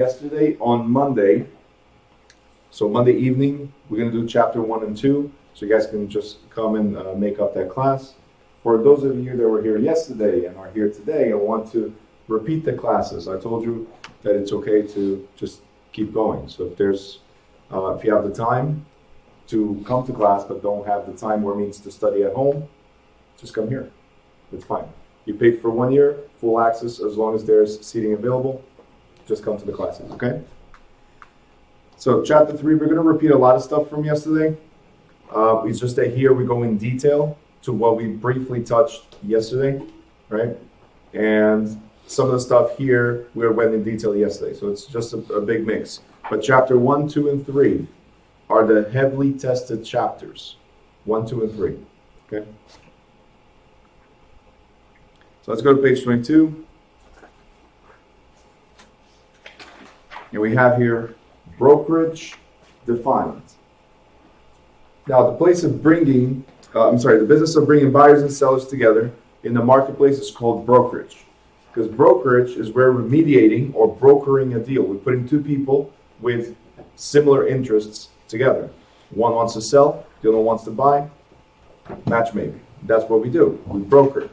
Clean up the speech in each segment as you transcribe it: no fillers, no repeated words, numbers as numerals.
Yesterday on Monday, so Monday evening, we're going to do chapter 1 and 2, so you guys can just come and make up that class. For those of you that were here yesterday and are here today and want to repeat the classes, I told you that it's okay to just keep going. So if you have the time to come to class but don't have the time or means to study at home, just come here. It's fine. You paid for 1 year, full access as long as there's seating available. Just come to the classes, okay? So chapter 3, we're going to repeat a lot of stuff from yesterday. It's just that here we go in detail to what we briefly touched yesterday, right? And some of the stuff here we went in detail yesterday, so it's just a big mix. But chapter 1, 2, and 3 are the heavily tested chapters. 1, 2, and 3, okay? So let's go to page 22. And we have here brokerage defined. Now, the business of bringing buyers and sellers together in the marketplace is called brokerage. Because brokerage is where we're mediating or brokering a deal. We're putting two people with similar interests together. One wants to sell, the other one wants to buy. Matchmaking. That's what we do. We broker.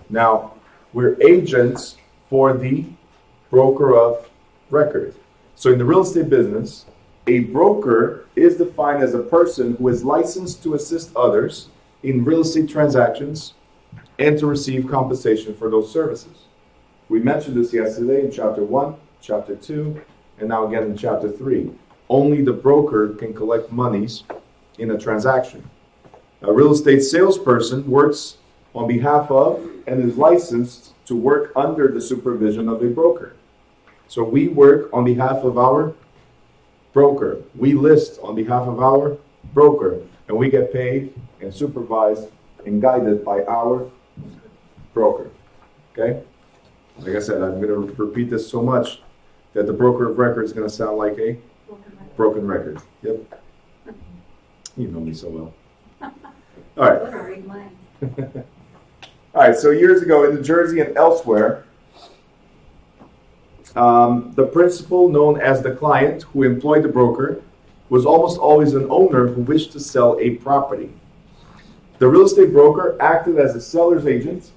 Now, we're agents for the broker of record. So in the real estate business, a broker is defined as a person who is licensed to assist others in real estate transactions and to receive compensation for those services. We mentioned this yesterday in chapter 1, chapter 2, and now again in chapter 3. Only the broker can collect monies in a transaction. A real estate salesperson works on behalf of and is licensed to work under the supervision of a broker. So we work on behalf of our broker. We list on behalf of our broker. And we get paid and supervised and guided by our broker. Okay? Like I said, I'm going to repeat this so much that the broker of record is going to sound like a broken record. Yep. You know me so well. All right. All right, so years ago in New Jersey and elsewhere, the principal, known as the client who employed the broker, was almost always an owner who wished to sell a property. The real estate broker acted as a seller's agent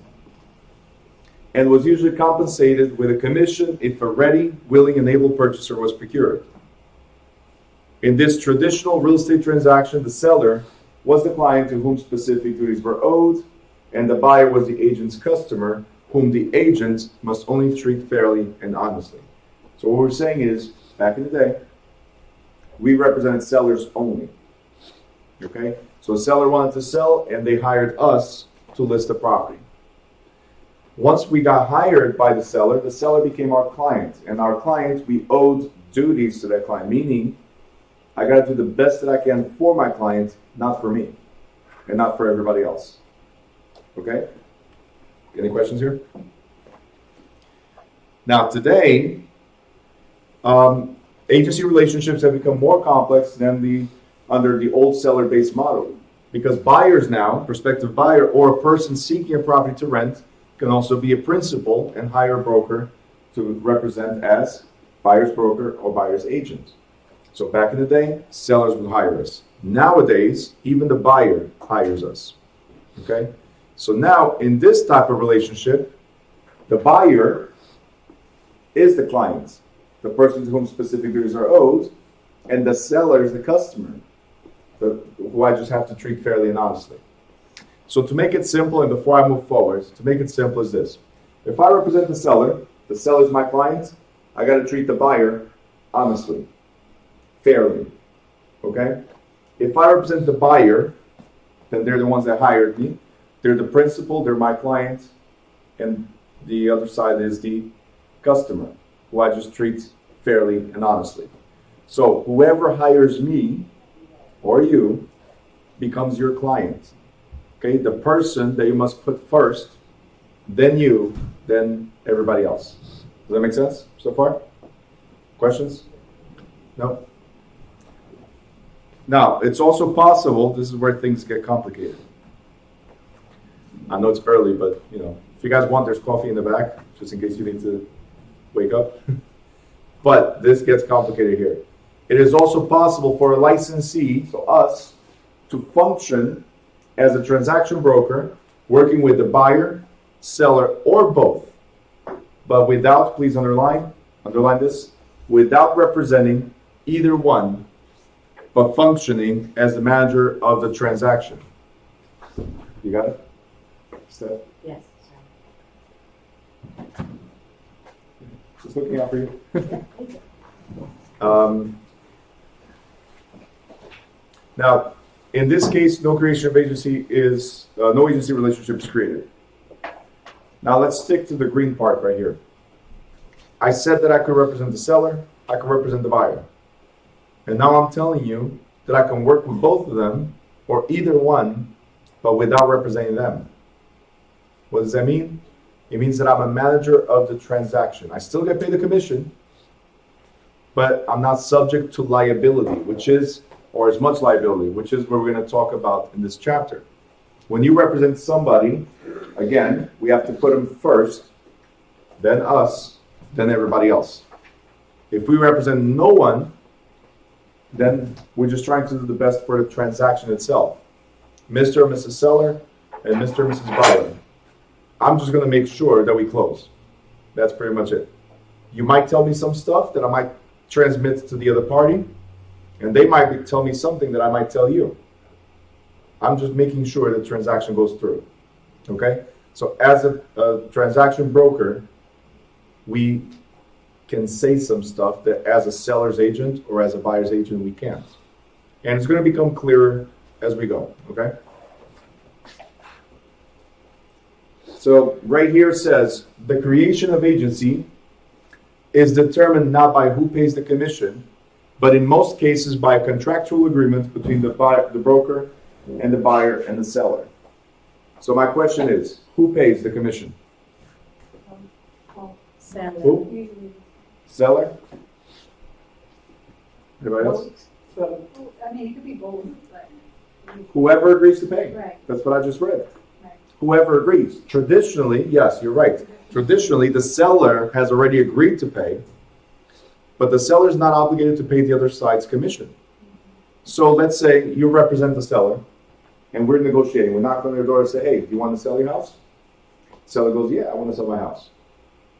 and was usually compensated with a commission if a ready, willing, and able purchaser was procured. In this traditional real estate transaction, the seller was the client to whom specific duties were owed, and the buyer was the agent's customer, whom the agent must only treat fairly and honestly. So what we're saying is, back in the day, we represented sellers only. Okay? So a seller wanted to sell, and they hired us to list the property. Once we got hired by the seller became our client. And our client, we owed duties to that client, meaning I got to do the best that I can for my client, not for me, and not for everybody else. Okay? Any questions here? Now today, agency relationships have become more complex than under the old seller-based model, because buyers now, prospective buyer or a person seeking a property to rent, can also be a principal and hire a broker to represent as buyer's broker or buyer's agent. So back in the day, sellers would hire us. Nowadays, even the buyer hires us. Okay? So now, in this type of relationship, the buyer is the client, the person to whom specific duties are owed, and the seller is the customer, who I just have to treat fairly and honestly. So to make it simple, and before I move forward, to make it simple is this. If I represent the seller is my client, I got to treat the buyer honestly, fairly, okay? If I represent the buyer, then they're the ones that hired me. They're the principal, they're my client, and the other side is the customer, who I just treat fairly and honestly. So whoever hires me or you becomes your client. Okay, the person that you must put first, then you, then everybody else. Does that make sense so far? Questions? No? Now, it's also possible, this is where things get complicated. I know it's early, but if you guys want, there's coffee in the back, just in case you need to wake up. But this gets complicated here. It is also possible for a licensee, so us, to function as a transaction broker, working with the buyer, seller, or both, but without, please underline this, without representing either one, but functioning as the manager of the transaction. You got it? Steph? Yes. Just looking out for you. Now, in this case, no creation of agency is, no agency relationship is created. Now let's stick to the green part right here. I said that I could represent the seller, I could represent the buyer. And now I'm telling you that I can work with both of them, or either one, but without representing them. What does that mean? It means that I'm a manager of the transaction. I still get paid a commission, but I'm not subject to liability, which is, or as much liability, which is what we're going to talk about in this chapter. When you represent somebody, again, we have to put them first, then us, then everybody else. If we represent no one, then we're just trying to do the best for the transaction itself. Mr. and Mrs. Seller and Mr. and Mrs. Buyer. I'm just going to make sure that we close. That's pretty much it. You might tell me some stuff that I might transmit to the other party, and they might tell me something that I might tell you. I'm just making sure the transaction goes through. Okay? So as a transaction broker, we can say some stuff that as a seller's agent or as a buyer's agent we can't. And it's going to become clearer as we go. Okay? So right here it says, the creation of agency is determined not by who pays the commission, but in most cases by a contractual agreement between the broker and the buyer and the seller. So my question is, who pays the commission? Seller. Who? Seller? Anybody else? I mean, it could be both, but. Whoever agrees to pay. Right. That's what I just read. Right. Whoever agrees. Traditionally, yes, you're right. Traditionally, the seller has already agreed to pay, but the seller is not obligated to pay the other side's commission. So let's say you represent the seller, and we're negotiating. We're knocking on their door and say, hey, do you want to sell your house? The seller goes, yeah, I want to sell my house.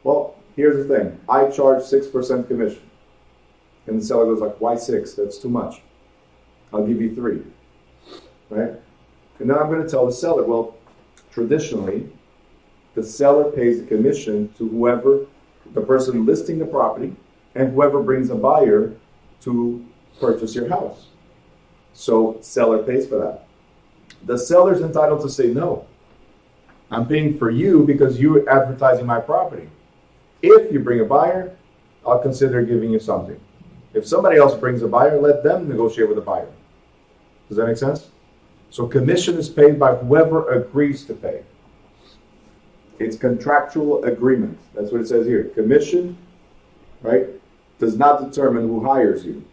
Well, here's the thing. I charge 6% commission. And the seller goes like, why 6? That's too much. I'll give you 3. Right? And then I'm going to tell the seller, well, traditionally, the seller pays the commission to whoever, the person listing the property, and whoever brings a buyer to purchase your house. So seller pays for that. The seller's entitled to say, no, I'm paying for you because you're advertising my property. If you bring a buyer, I'll consider giving you something. If somebody else brings a buyer, let them negotiate with the buyer. Does that make sense? So commission is paid by whoever agrees to pay. It's contractual agreement. That's what it says here. Commission, right, does not determine who hires you.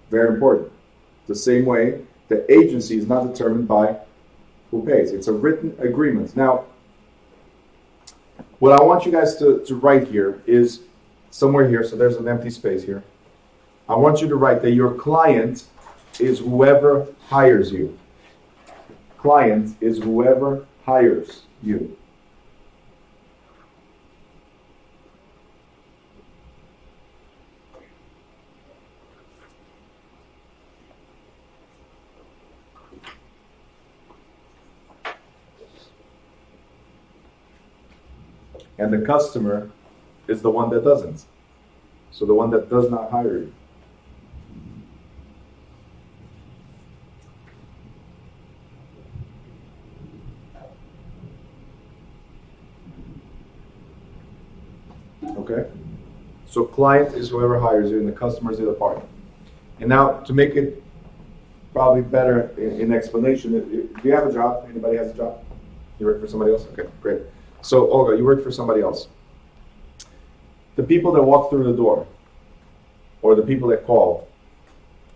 Very important. The same way, the agency is not determined by who pays. It's a written agreement. Now, what I want you guys to write here is somewhere here, so there's an empty space here. I want you to write that your client is whoever hires you. Client is whoever hires you. And the customer is the one that doesn't. So the one that does not hire you. Okay? So client is whoever hires you and the customer is the other party. And now to make it probably better in explanation, do you have a job? Anybody has a job? You work for somebody else? Okay, great. So Olga, you work for somebody else. The people that walk through the door, or the people that call,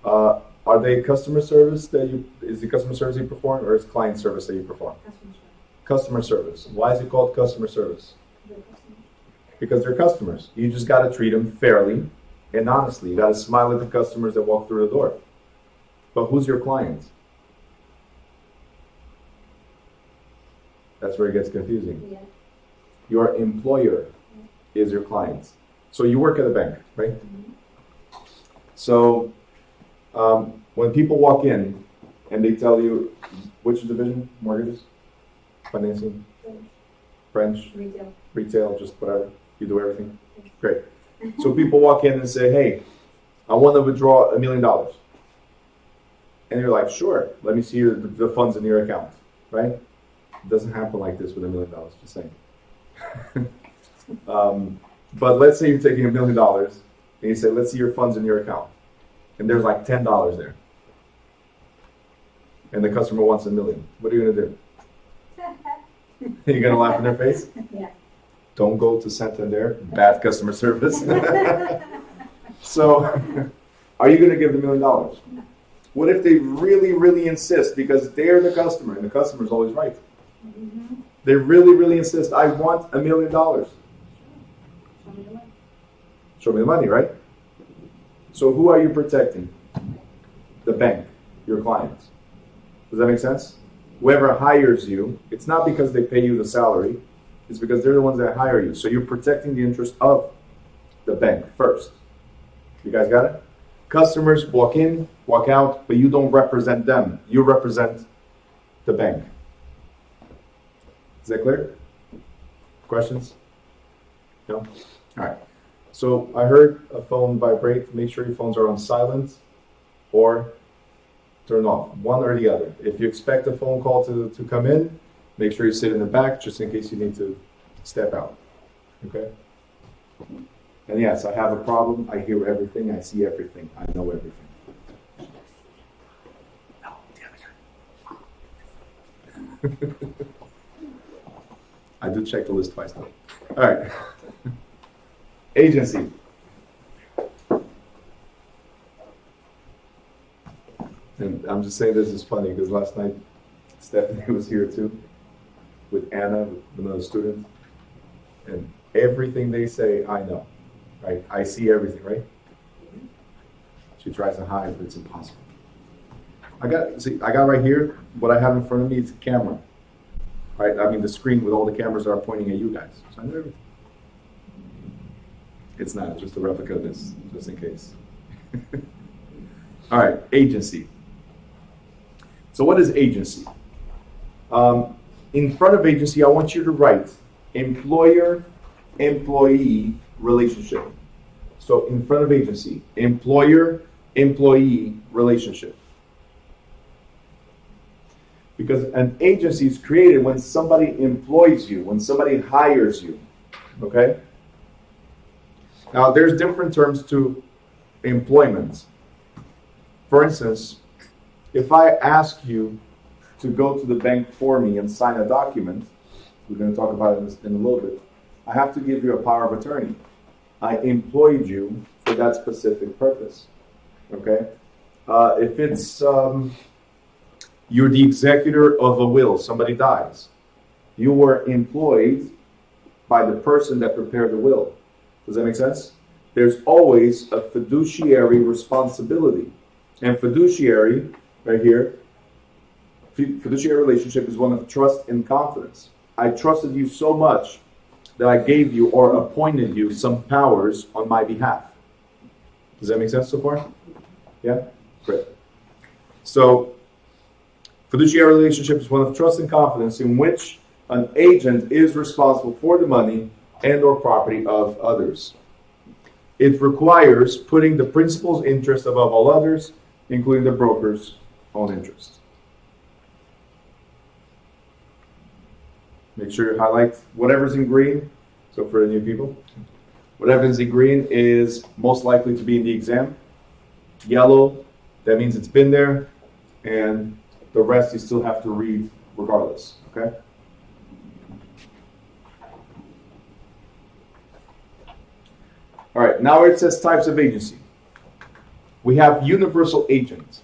are they customer service is the customer service you perform, or is client service that you perform? Customer service. Customer service. Why is it called customer service? The customer. Because they're customers. You just got to treat them fairly and honestly. You got to smile at the customers that walk through the door. But who's your client? That's where it gets confusing. Yeah. Your employer is your client. So you work at a bank, right? Mhm. So when people walk in and they tell you, which division? Mortgages? Financing? French? Retail? Just whatever? You do everything? Great. So people walk in and say, hey, I want to withdraw $1 million. And you're like, sure, let me see the funds in your account, right? It doesn't happen like this with $1 million, just saying. But let's say you're taking $1 million and you say, let's see your funds in your account. And there's like $10 there. And the customer wants $1 million. What are you going to do? Are you going to laugh in their face? Yeah. Don't go to Santander. Bad customer service. So, are you going to give the $1 million? No. What if they really, really insist because they're the customer and the customer is always right? Mm-hmm. They really, really insist. I want $1 million. Show me the money. Show me the money, right? So who are you protecting? The bank, your clients. Does that make sense? Whoever hires you, it's not because they pay you the salary. It's because they're the ones that hire you. So you're protecting the interest of the bank first. You guys got it? Customers walk in, walk out, but you don't represent them. You represent the bank. Is that clear? Questions? No? All right. So I heard a phone vibrate. Make sure your phones are on silent or turn off. One or the other. If you expect a phone call to come in, make sure you sit in the back just in case you need to step out. Okay? And yes, I have a problem. I hear everything. I see everything. I know everything. No, the other guy. I do check the list twice now. All right. Agency. And I'm just saying this is funny because last night Stephanie was here too with Anna, with another student. And everything they say, I know. Right? I see everything, right? She tries to hide, but it's impossible. I got right here, what I have in front of me is a camera. Right? I mean the screen with all the cameras that are pointing at you guys. So I know everything. It's not, just a replica of this, just in case. All right, agency. So what is agency? In front of agency, I want you to write employer-employee relationship. So in front of agency, employer-employee relationship. Because an agency is created when somebody employs you, when somebody hires you, okay? Now, there's different terms to employment. For instance, if I ask you to go to the bank for me and sign a document, we're going to talk about it in a little bit, I have to give you a power of attorney. I employed you for that specific purpose, okay? If it's, you're the executor of a will, somebody dies, you were employed by the person that prepared the will. Does that make sense? There's always a fiduciary responsibility. And fiduciary, right here, fiduciary relationship is one of trust and confidence. I trusted you so much that I gave you or appointed you some powers on my behalf. Does that make sense so far? Yeah? Great. So, fiduciary relationship is one of trust and confidence in which an agent is responsible for the money and or property of others. It requires putting the principal's interest above all others, including the broker's own interest. Make sure you highlight whatever's in green. So for the new people, whatever's in green is most likely to be in the exam. Yellow, that means it's been there. And the rest you still have to read regardless, okay? All right, now it says types of agency. We have universal agent.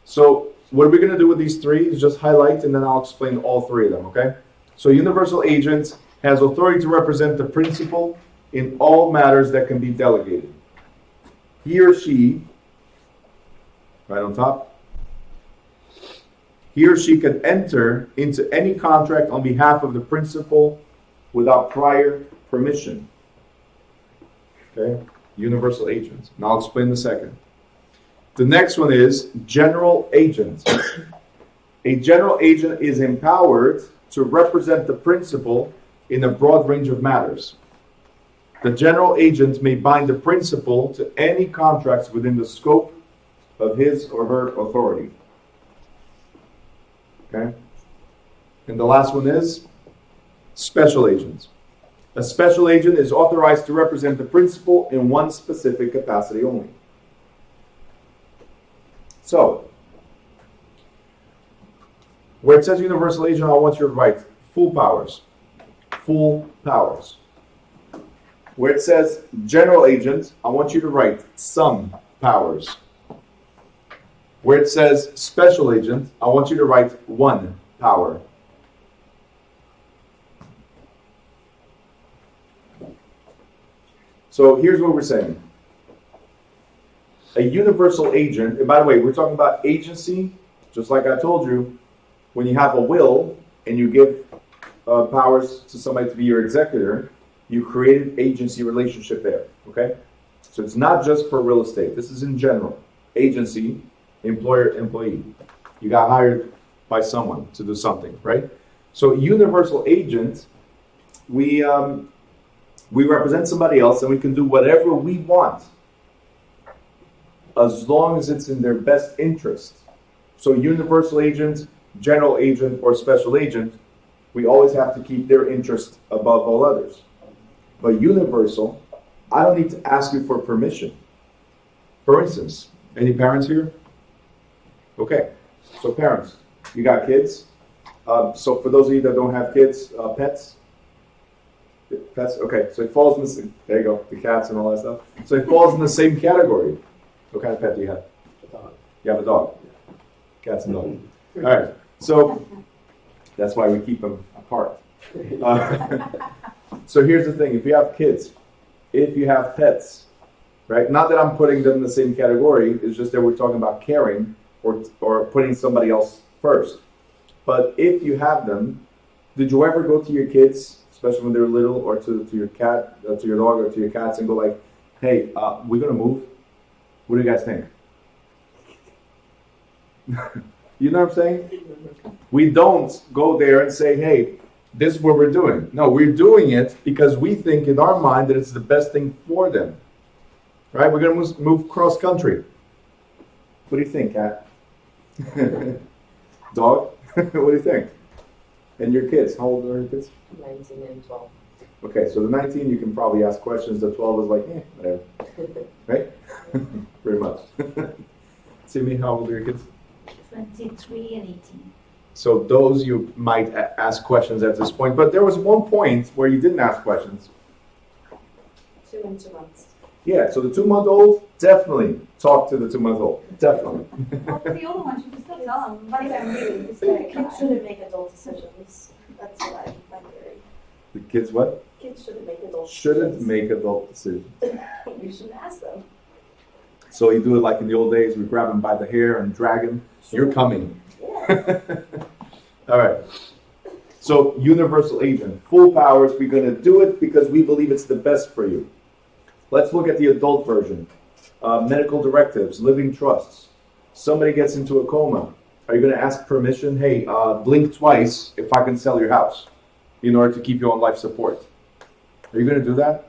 So what we're going to do with these three is just highlight and then I'll explain all three of them, okay? So universal agent has authority to represent the principal in all matters that can be delegated. He or she, right on top, he or she can enter into any contract on behalf of the principal without prior permission. Okay? Universal agent. And I'll explain in a second. The next one is general agent. A general agent is empowered to represent the principal in a broad range of matters. The general agent may bind the principal to any contracts within the scope of his or her authority. Okay? And the last one is special agent. A special agent is authorized to represent the principal in one specific capacity only. So, where it says universal agent, I want you to write full powers. Full powers. Where it says general agent, I want you to write some powers. Where it says special agent, I want you to write one power. So here's what we're saying. A universal agent, and by the way, we're talking about agency, just like I told you, when you have a will and you give powers to somebody to be your executor, you created agency relationship there, okay? So it's not just for real estate. This is in general. Agency, employer, employee. You got hired by someone to do something, right? So universal agent, we represent somebody else and we can do whatever we want as long as it's in their best interest. So universal agent, general agent, or special agent, we always have to keep their interest above all others. But universal, I don't need to ask you for permission. For instance, any parents here? Okay, so parents, you got kids? So for those of you that don't have kids, pets? Pets, okay, so it falls in the same, there you go, the cats and all that stuff. So it falls in the same category. What kind of pet do you have? A dog. You have a dog. Cats and dogs. All right, so that's why we keep them apart. So here's the thing, if you have kids, if you have pets, right? Not that I'm putting them in the same category, it's just that we're talking about caring or putting somebody else first. But if you have them, did you ever go to your kids, especially when they're little, or to your cat, to your dog, or to your cats, and go like, "Hey, we're gonna move. What do you guys think?" You know what I'm saying? We don't go there and say, "Hey, this is what we're doing." No, we're doing it because we think in our mind that it's the best thing for them. Right? We're gonna move cross country. What do you think, cat? Dog? What do you think? And your kids, how old are your kids? 19 and 12. Okay, so the 19 you can probably ask questions, the 12 is like, whatever. Right? Pretty much. See me, how old are your kids? 23 and 18. So those you might ask questions at this point, but there was one point where you didn't ask questions. 2 and 2 months. Yeah, so the 2-month-old, definitely talk to the 2-month-old. Definitely. Well, for the older ones, you can still tell them. But I'm really Kids shouldn't make adult decisions. That's what I find very. The kids what? Kids shouldn't make adult Shouldn't decisions. make adult decisions. We should ask them. So you do it like in the old days, we grab him by the hair and drag him. You're coming. Yeah. All right. So universal agent, full powers. We're going to do it because we believe it's the best for you. Let's look at the adult version. Medical directives, living trusts. Somebody gets into a coma. Are you going to ask permission? Hey, blink twice if I can sell your house in order to keep you on life support. Are you going to do that?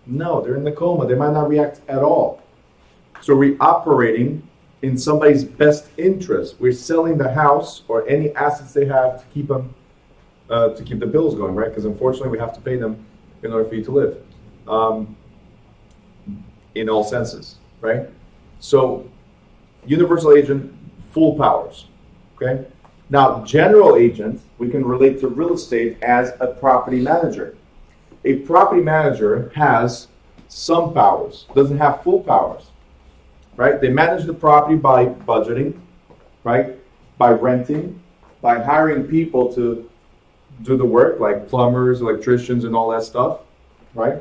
No, they're in the coma. They might not react at all. So we're operating in somebody's best interest. We're selling the house or any assets they have to keep them, to keep the bills going, right? Because unfortunately, we have to pay them in order for you to live. In all senses, right? So, universal agent, full powers, okay? Now, general agent, we can relate to real estate as a property manager. A property manager has some powers, doesn't have full powers, right? They manage the property by budgeting, right? By renting, by hiring people to do the work, like plumbers, electricians, and all that stuff, right?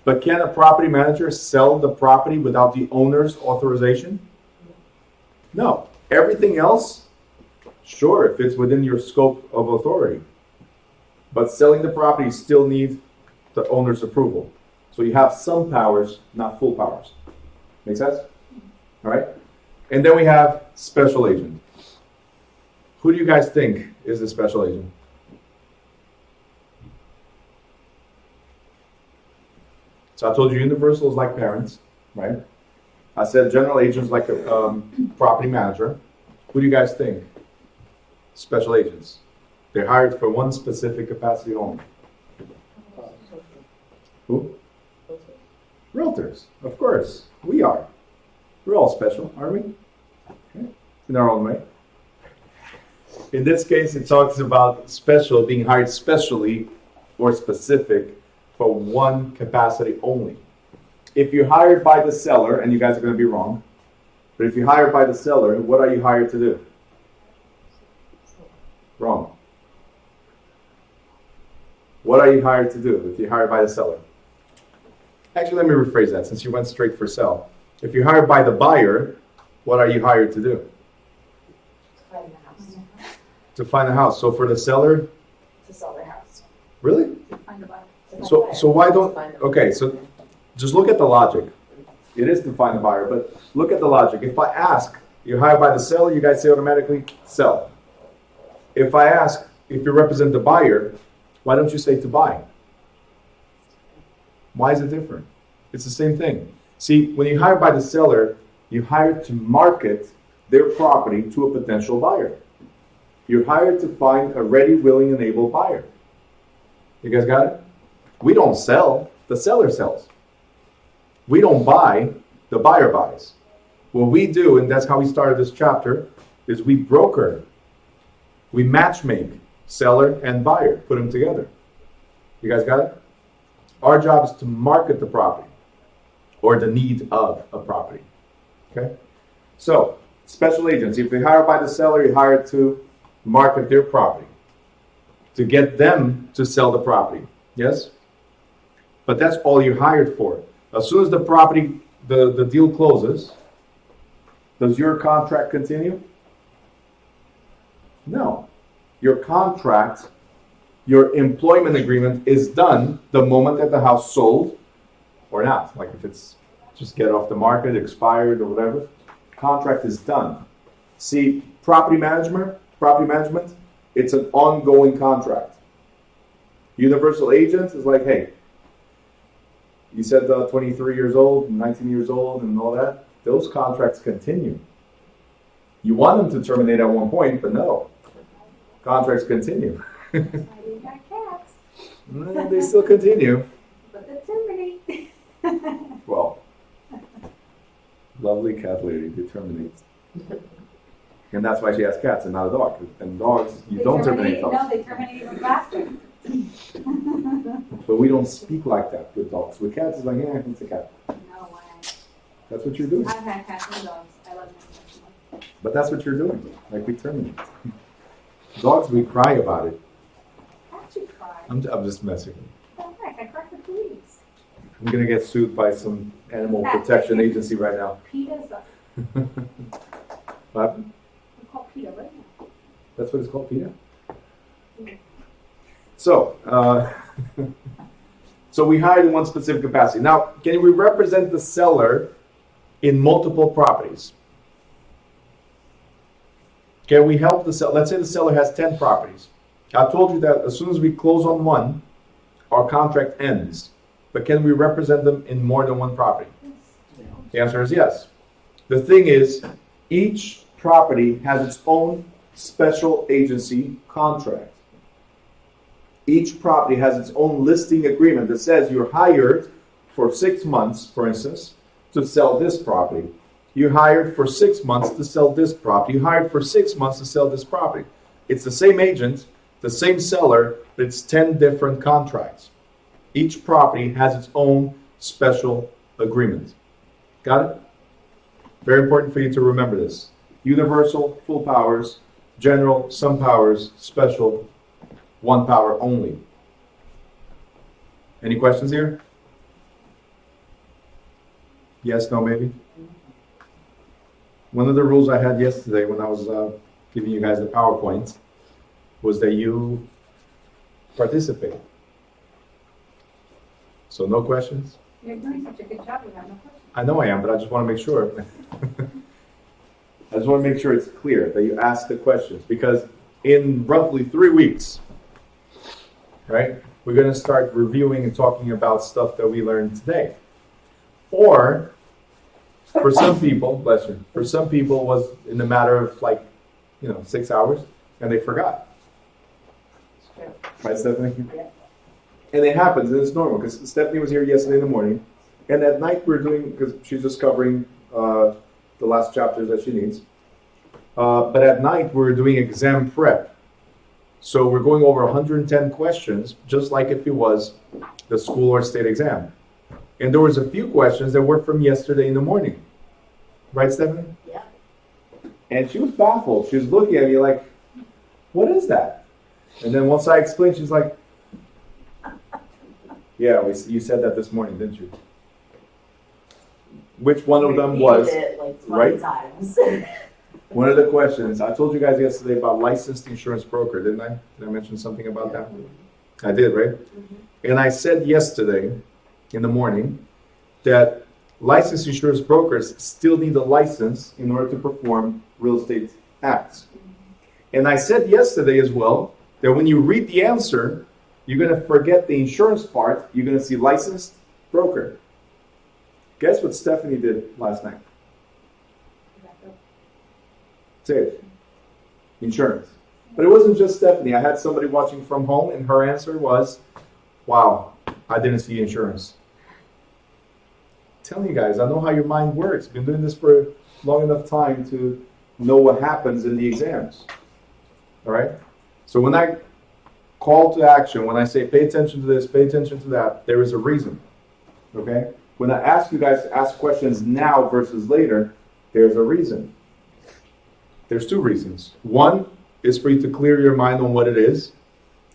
But can a property manager sell the property without the owner's authorization? No. Everything else, sure, if it's within your scope of authority. But selling the property still needs the owner's approval. So you have some powers, not full powers. Make sense? All right? And then we have special agent. Who do you guys think is the special agent? So I told you universal is like parents, right? I said general agents like a property manager. Who do you guys think? Special agents. They're hired for one specific capacity only. Who? Realtors, of course. We are. We're all special, aren't we? Okay. In our own way. In this case, it talks about special, being hired specially or specific for one capacity only. If you're hired by the seller, and you guys are going to be wrong, but if you're hired by the seller, what are you hired to do? Wrong. What are you hired to do if you're hired by the seller? Actually, let me rephrase that since you went straight for sell. If you're hired by the buyer, what are you hired to do? To find the house. To find a house. So for the seller, To sell their house. really? Find a buyer. To find a So buyer. so why don't? To find a- Okay, so just look at the logic. It is to find a buyer, but look at the logic. If I ask, you're hired by the seller, you guys say automatically sell. If I ask if you represent the buyer, why don't you say to buy? Why is it different? It's the same thing. See, when you hire by the seller, you hire to market their property to a potential buyer. You're hired to find a ready, willing, and able buyer. You guys got it? We don't sell, the seller sells. We don't buy, the buyer buys. What we do, and that's how we started this chapter, is we broker. We matchmake seller and buyer, put them together. You guys got it? Our job is to market the property or the need of a property. Okay? So, special agents, if you hire by the seller, you hire to market their property, to get them to sell the property. Yes? But that's all you're hired for. As soon as the property, the deal closes, does your contract continue? No. Your contract, your employment agreement is done the moment that the house sold or not. Like if it's just get off the market, expired or whatever, contract is done. See, property management, it's an ongoing contract. Universal agent is like, hey, you said 23 years old, 19 years old, and all that. Those contracts continue. You want them to terminate at one point, but no. Contracts continue. I didn't got cats, They still continue. but they terminate. Well, lovely cat lady, they terminate. And that's why she has cats and not a dog. And dogs, you They don't terminate No, dogs. they terminate even faster. But we don't speak like that with dogs. With cats, it's like, yeah, it's a cat. No way. That's what you're doing. I've had cats and dogs. I love them so much. But that's what you're doing. Like we terminate. Dogs, we cry about it. Cats should cry. I'm just messing. Oh, heck, I cried for 2 weeks. I'm gonna get sued by some animal Cat. protection agency right now. PETA's up. What happened? We call PETA right now. That's what it's called, PETA? So, so we hired in one specific capacity. Now, can we represent the seller in multiple properties? Can we help the seller? Let's say the seller has 10 properties. I told you that as soon as we close on one, our contract ends. But can we represent them in more than one property? The answer is yes. The thing is, each property has its own special agency contract. Each property has its own listing agreement that says you're hired for 6 months, for instance, to sell this property. You're hired for 6 months to sell this property. You're hired for 6 months to sell this property. It's the same agent, the same seller, but it's 10 different contracts. Each property has its own special agreement. Got it? Very important for you to remember this. Universal, full powers. General, some powers. Special, one power only. Any questions here? Yes, no, maybe? One of the rules I had yesterday when I was giving you guys the PowerPoint was that you participate. So no questions? You're doing such a good job, we have no questions. I know I am, but I just want to make sure. I just want to make sure it's clear that you ask the questions, because in roughly 3 weeks, right, we're going to start reviewing and talking about stuff that we learned today. Or, for some people, bless you, for some people it was in a matter of 6 hours, and they forgot. Right, Stephanie? Yeah. And it happens, and it's normal, because Stephanie was here yesterday in the morning, and at night we're doing, because she's just covering the last chapters that she needs. But at night we're doing exam prep. So we're going over 110 questions, just like if it was the school or state exam. And there was a few questions that were from yesterday in the morning. Right, Stephanie? Yeah. And she was baffled. She was looking at me like, what is that? And then once I explained, she's like, yeah, you said that this morning, didn't you? Which one of them was, Repeated it like 20 right? times. One of the questions, I told you guys yesterday about licensed insurance broker, didn't I? Did I mention something about that? I did, right? And I said yesterday in the morning that licensed insurance brokers still need a license in order to perform real estate acts. And I said yesterday as well that when you read the answer, you're going to forget the insurance part. You're going to see licensed broker. Guess what Stephanie did last night? Say it. Insurance. But it wasn't just Stephanie. I had somebody watching from home, and her answer was, wow, I didn't see insurance. I'm telling you guys, I know how your mind works. I've been doing this for long enough time to know what happens in the exams. All right? So when I call to action, when I say pay attention to this, pay attention to that, there is a reason. Okay? When I ask you guys to ask questions now versus later, there's a reason. There's two reasons. One is for you to clear your mind on what it is,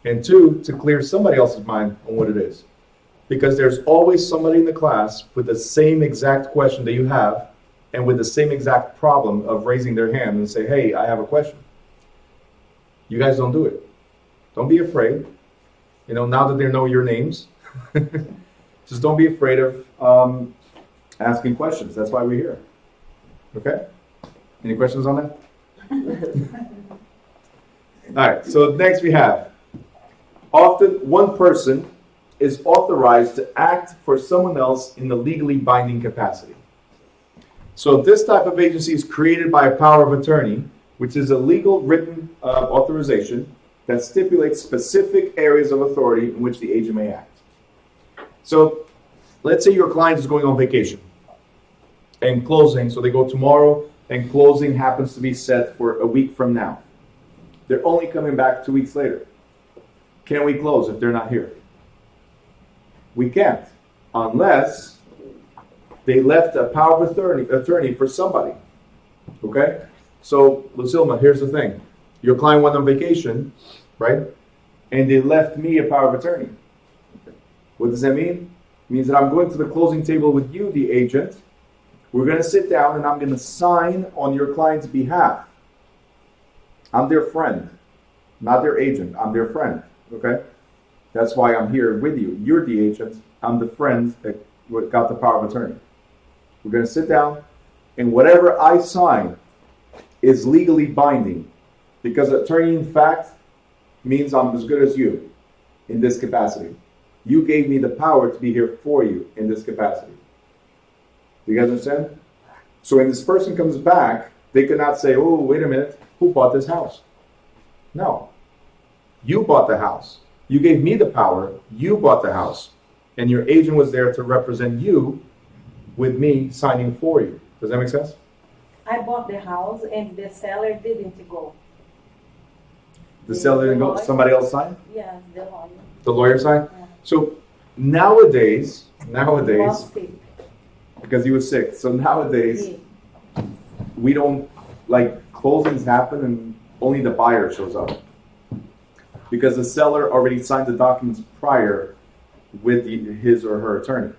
and two, to clear somebody else's mind on what it is. Because there's always somebody in the class with the same exact question that you have, and with the same exact problem of raising their hand and say, hey, I have a question. You guys don't do it. Don't be afraid. Now that they know your names, just don't be afraid of asking questions. That's why we're here. Okay? Any questions on that? All right, so next we have, often one person is authorized to act for someone else in the legally binding capacity. So this type of agency is created by a power of attorney, which is a legal written authorization that stipulates specific areas of authority in which the agent may act. So let's say your client is going on vacation and closing, so they go tomorrow, and closing happens to be set for a week from now. They're only coming back 2 weeks later. Can we close if they're not here? We can't, unless they left a power of attorney for somebody. Okay? So, Lucilma, here's the thing. Your client went on vacation, right? And they left me a power of attorney. What does that mean? It means that I'm going to the closing table with you, the agent. We're going to sit down and I'm going to sign on your client's behalf. I'm their friend, not their agent. I'm their friend, okay? That's why I'm here with you. You're the agent. I'm the friend that got the power of attorney. We're going to sit down, and whatever I sign is legally binding, because attorney in fact means I'm as good as you in this capacity. You gave me the power to be here for you in this capacity. Do you guys understand? So when this person comes back, they cannot say, oh, wait a minute, who bought this house? No. You bought the house. You gave me the power. You bought the house. And your agent was there to represent you with me signing for you. Does that make sense? I bought the house and the seller didn't go. The seller didn't go, somebody else signed? Yeah, the lawyer. The lawyer signed? Yeah. So nowadays, He was sick. because he was sick. So nowadays, we don't, like, closings happen and only the buyer shows up. because the seller already signed the documents prior with his or her attorney.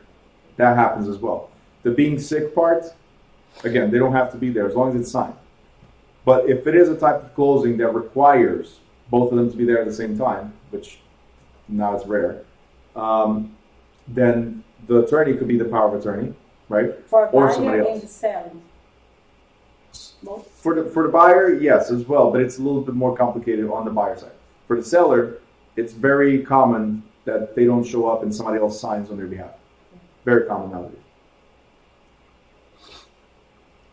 That happens as well. The being sick part, again, they don't have to be there as long as it's signed. But if it is a type of closing that requires both of them to be there at the same time, which now it's rare, then the attorney could be the power of attorney, right? For Or buyer somebody else. and the seller. Both. For the buyer, yes, as well, but it's a little bit more complicated on the buyer side. For the seller, it's very common that they don't show up and somebody else signs on their behalf. Very common nowadays.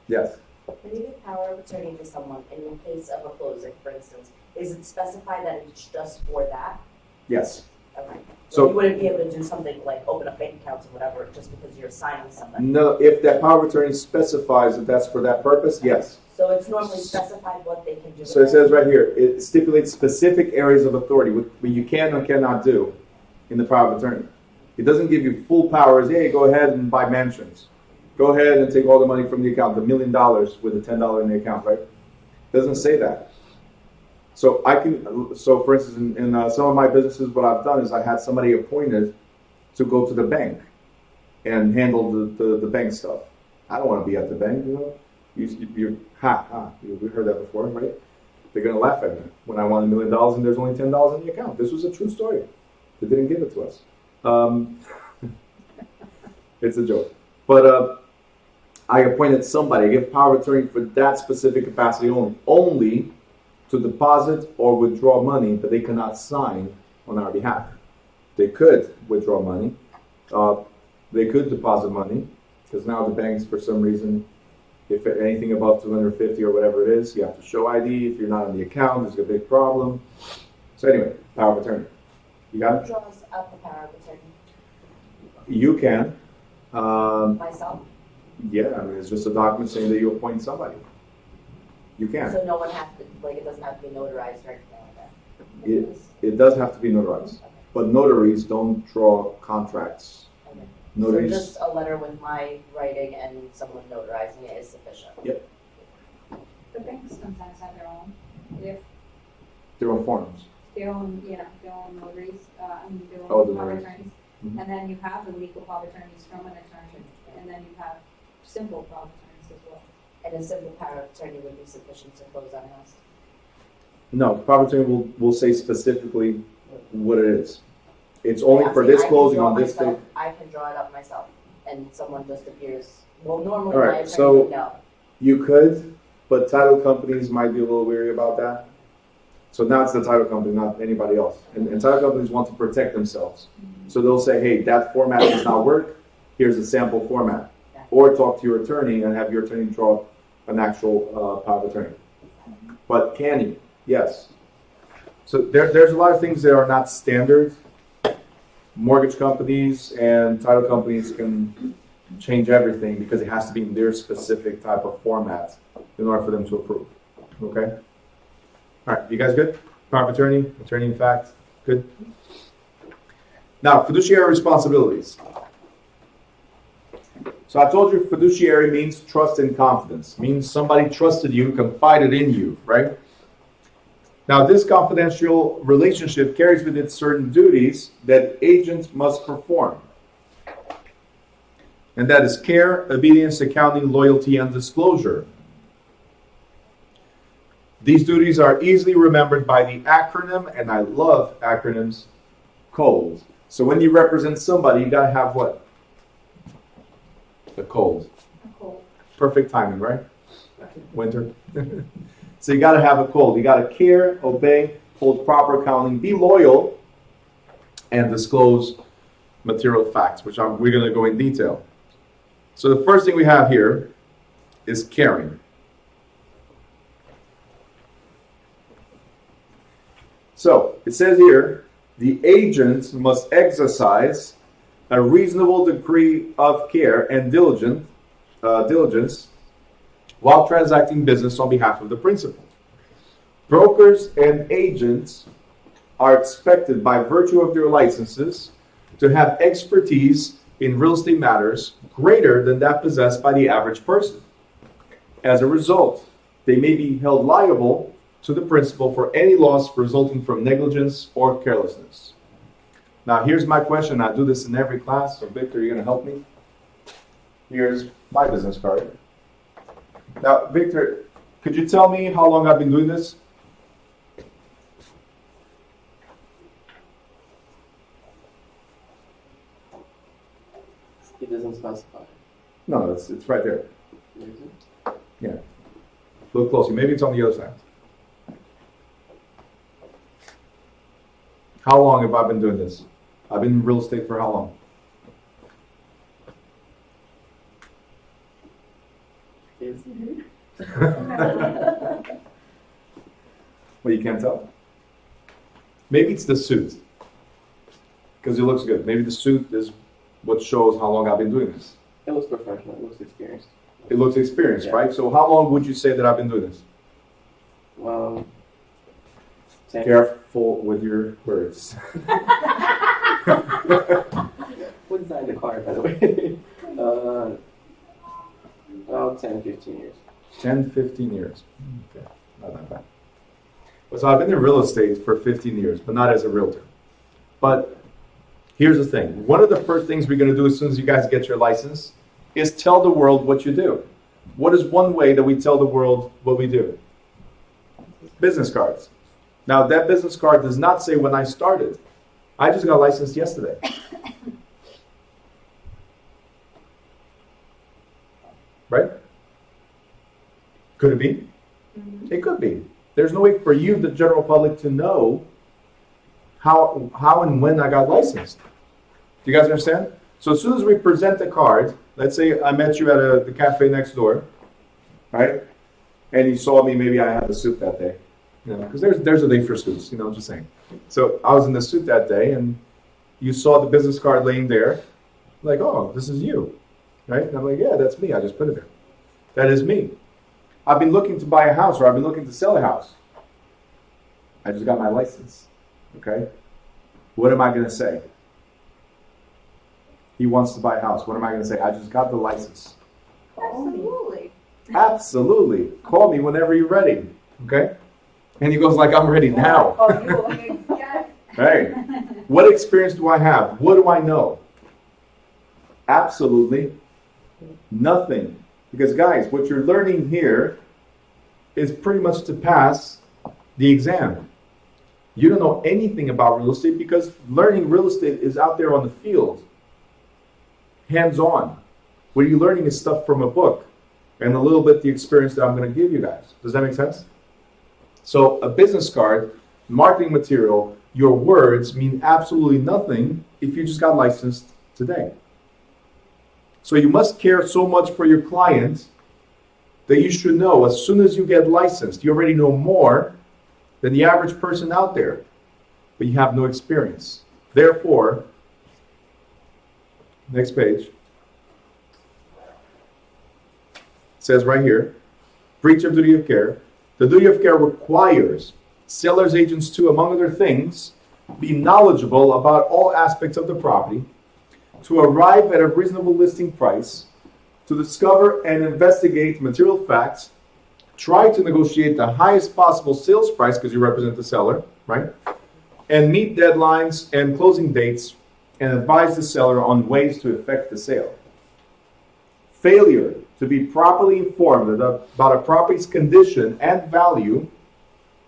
Yes. When you give power of attorney to someone in the case of a closing, for instance, is it specified that it's just for that? Yes. Okay. So- So you wouldn't be able to do something like open up bank accounts or whatever just because you're signing somebody? No, if that power of attorney specifies that that's for that purpose, yes. So it's normally specified what they can do. So it says right here, it stipulates specific areas of authority, what you can or cannot do in the power of attorney. It doesn't give you full powers, hey, go ahead and buy mansions. Go ahead and take all the money from the account, the $1 million with the $10 in the account, right? It doesn't say that. So for instance, in some of my businesses, what I've done is I had somebody appointed to go to the bank and handle the bank stuff. I don't want to be at the bank, you know. We heard that before, right? They're gonna laugh at me when I want $1 million and there's only $10 in the account. This was a true story. They didn't give it to us. It's a joke, but I appointed somebody. I give power of attorney for that specific capacity only to deposit or withdraw money, but they cannot sign on our behalf. They could withdraw money. They could deposit money, because now the banks, for some reason, if anything above 250 or whatever it is, you have to show ID. If you're not on the account, there's a big problem. So anyway, power of attorney. You got Who it? draws up the power of attorney? You can. Myself? Yeah, I mean, it's just a document saying that you appoint somebody. You can. So no one has to, like, it doesn't have to be notarized or anything like that? It does have to be notarized, but notaries don't draw contracts. Okay. Notaries. So just a letter with my writing and someone notarizing it is sufficient? Yep. The banks sometimes have their own, if Their own forms. their own, their own notaries, their Oh, own the power notaries. attorneys. Mhm. And then you have the legal power attorneys from an attorney, and then you have simple power attorneys as well. And a simple power of attorney would be sufficient to close on a house? No, power of attorney will say specifically what it is. It's only I'm for saying this I can closing draw on this myself- date. I can draw it up myself, and someone just appears, well, normally All my right, attorney so- would know. You could, but title companies might be a little weary about that. So now it's the title company, not anybody else. And title companies want to protect themselves. So they'll say, hey, that format does not work. Here's a sample format. Or talk to your attorney and have your attorney draw an actual power of attorney. But can you? Yes. So there's a lot of things that are not standard. Mortgage companies and title companies can change everything because it has to be in their specific type of format in order for them to approve. Okay? All right, you guys good? Power of attorney, attorney in fact, good? Now, fiduciary responsibilities. So I told you fiduciary means trust and confidence. Means somebody trusted you, confided in you, right? Now, this confidential relationship carries with it certain duties that agents must perform. And that is care, obedience, accounting, loyalty, and disclosure. These duties are easily remembered by the acronym, and I love acronyms, COLD. So when you represent somebody, you gotta have what? The COLD. Cool. Perfect timing, right? Winter. So you gotta have a COLD. You gotta care, obey, hold proper accounting, be loyal, and disclose material facts, which we're gonna go in detail. So the first thing we have here is caring. So it says here, the agent must exercise a reasonable degree of care and diligence while transacting business on behalf of the principal. Brokers and agents are expected by virtue of their licenses to have expertise in real estate matters greater than that possessed by the average person. As a result, they may be held liable to the principal for any loss resulting from negligence or carelessness. Now, here's my question. I do this in every class, so Victor, you're going to help me? Here's my business card. Now, Victor, could you tell me how long I've been doing this? It doesn't specify. No, it's right there. Is it? Yeah. Look closely. Maybe it's on the other side. How long have I been doing this? I've been in real estate for how long? Is Well, you can't tell? Maybe it's the suit. Because it looks good. Maybe the suit is what shows how long I've been doing this. It looks professional. It looks experienced. It looks experienced, Yeah. right? So how long would you say that I've been doing this? Well, 10. Careful with your words. What designed the car, by the way? About 10, 15 years. 10, 15 years. Okay, not that bad. Well, so I've been in real estate for 15 years, but not as a realtor. But here's the thing. One of the first things we're going to do as soon as you guys get your license is tell the world what you do. What is one way that we tell the world what we do? Business cards. Now, that business card does not say when I started. I just got licensed yesterday. Right? Could it be? It could be. There's no way for you, the general public, to know how and when I got licensed. Do you guys understand? So as soon as we present the card, let's say I met you at the cafe next door, right? And you saw me, maybe I had a suit that day. You know, because there's a day for suits, you know, I'm just saying. So I was in the suit that day, and you saw the business card laying there. Like, oh, this is you, right? And I'm like, yeah, that's me. I just put it there. That is me. I've been looking to buy a house, or I've been looking to sell a house. I just got my license, okay? What am I going to say? He wants to buy a house. What am I going to say? I just got the license. Absolutely. Absolutely. Call me whenever you're ready, okay? And he goes like, I'm ready now. Hey, what experience do I have? What do I know? Absolutely nothing. Because guys, what you're learning here is pretty much to pass the exam. You don't know anything about real estate because learning real estate is out there on the field. Hands-on. What you're learning is stuff from a book and a little bit the experience that I'm going to give you guys. Does that make sense? So a business card, marketing material, your words mean absolutely nothing if you just got licensed today. So you must care so much for your client that you should know as soon as you get licensed, you already know more than the average person out there, but you have no experience. Therefore, next page, it says right here, breach of duty of care. The duty of care requires sellers agents to, among other things, be knowledgeable about all aspects of the property, to arrive at a reasonable listing price, to discover and investigate material facts, try to negotiate the highest possible sales price because you represent the seller, right? And meet deadlines and closing dates and advise the seller on ways to effect the sale. Failure to be properly informed about a property's condition and value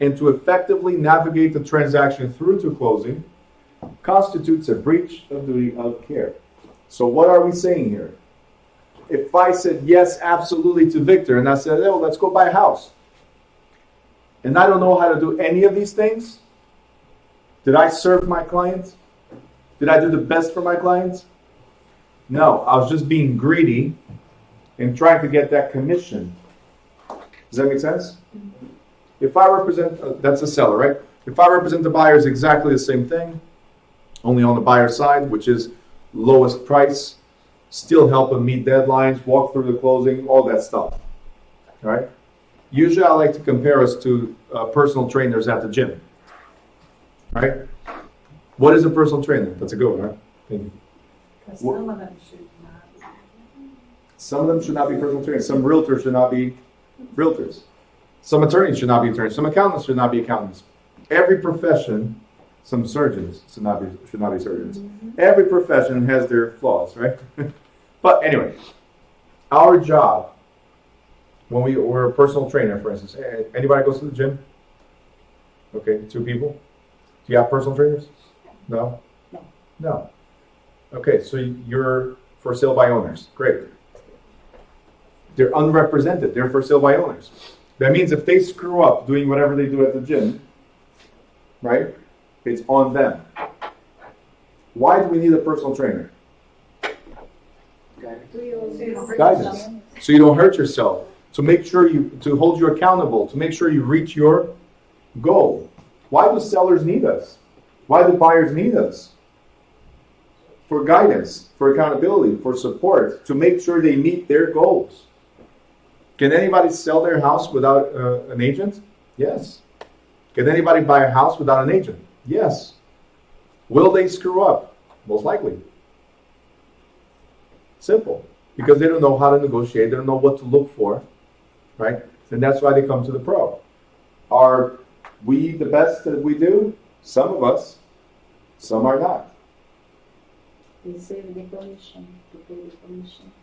and to effectively navigate the transaction through to closing constitutes a breach of duty of care. So what are we saying here? If I said yes, absolutely to Victor, and I said, oh, let's go buy a house, and I don't know how to do any of these things, did I serve my client? Did I do the best for my clients? No, I was just being greedy and trying to get that commission. Does that make sense? If I represent, that's a seller, right? If I represent the buyer, it's exactly the same thing, only on the buyer side, which is lowest price, still help them meet deadlines, walk through the closing, all that stuff, all right? Usually I like to compare us to personal trainers at the gym, right? What is a personal trainer? That's a good one, right? Maybe. Some of them should not. Some of them should not be personal trainers. Some realtors should not be realtors. Some attorneys should not be attorneys. Some accountants should not be accountants. Every profession, some surgeons should not be surgeons. Every profession has their flaws, right? But anyway, our job, when we're a personal trainer, for instance, anybody goes to the gym? Okay, 2 people. Do you have personal trainers? No? No. Okay, so you're for sale by owners. Great. They're unrepresented. They're for sale by owners. That means if they screw up doing whatever they do at the gym, right, it's on them. Why do we need a personal trainer? Guidance. So you don't hurt yourself. To make sure to hold you accountable, to make sure you reach your goal. Why do sellers need us? Why do buyers need us? For guidance, for accountability, for support, to make sure they meet their goals. Can anybody sell their house without an agent? Yes. Can anybody buy a house without an agent? Yes. Will they screw up? Most likely. Simple. Because they don't know how to negotiate, they don't know what to look for, right? And that's why they come to the pro. Are we the best that we do? Some of us. Some are not. They save the commission, to pay the commission.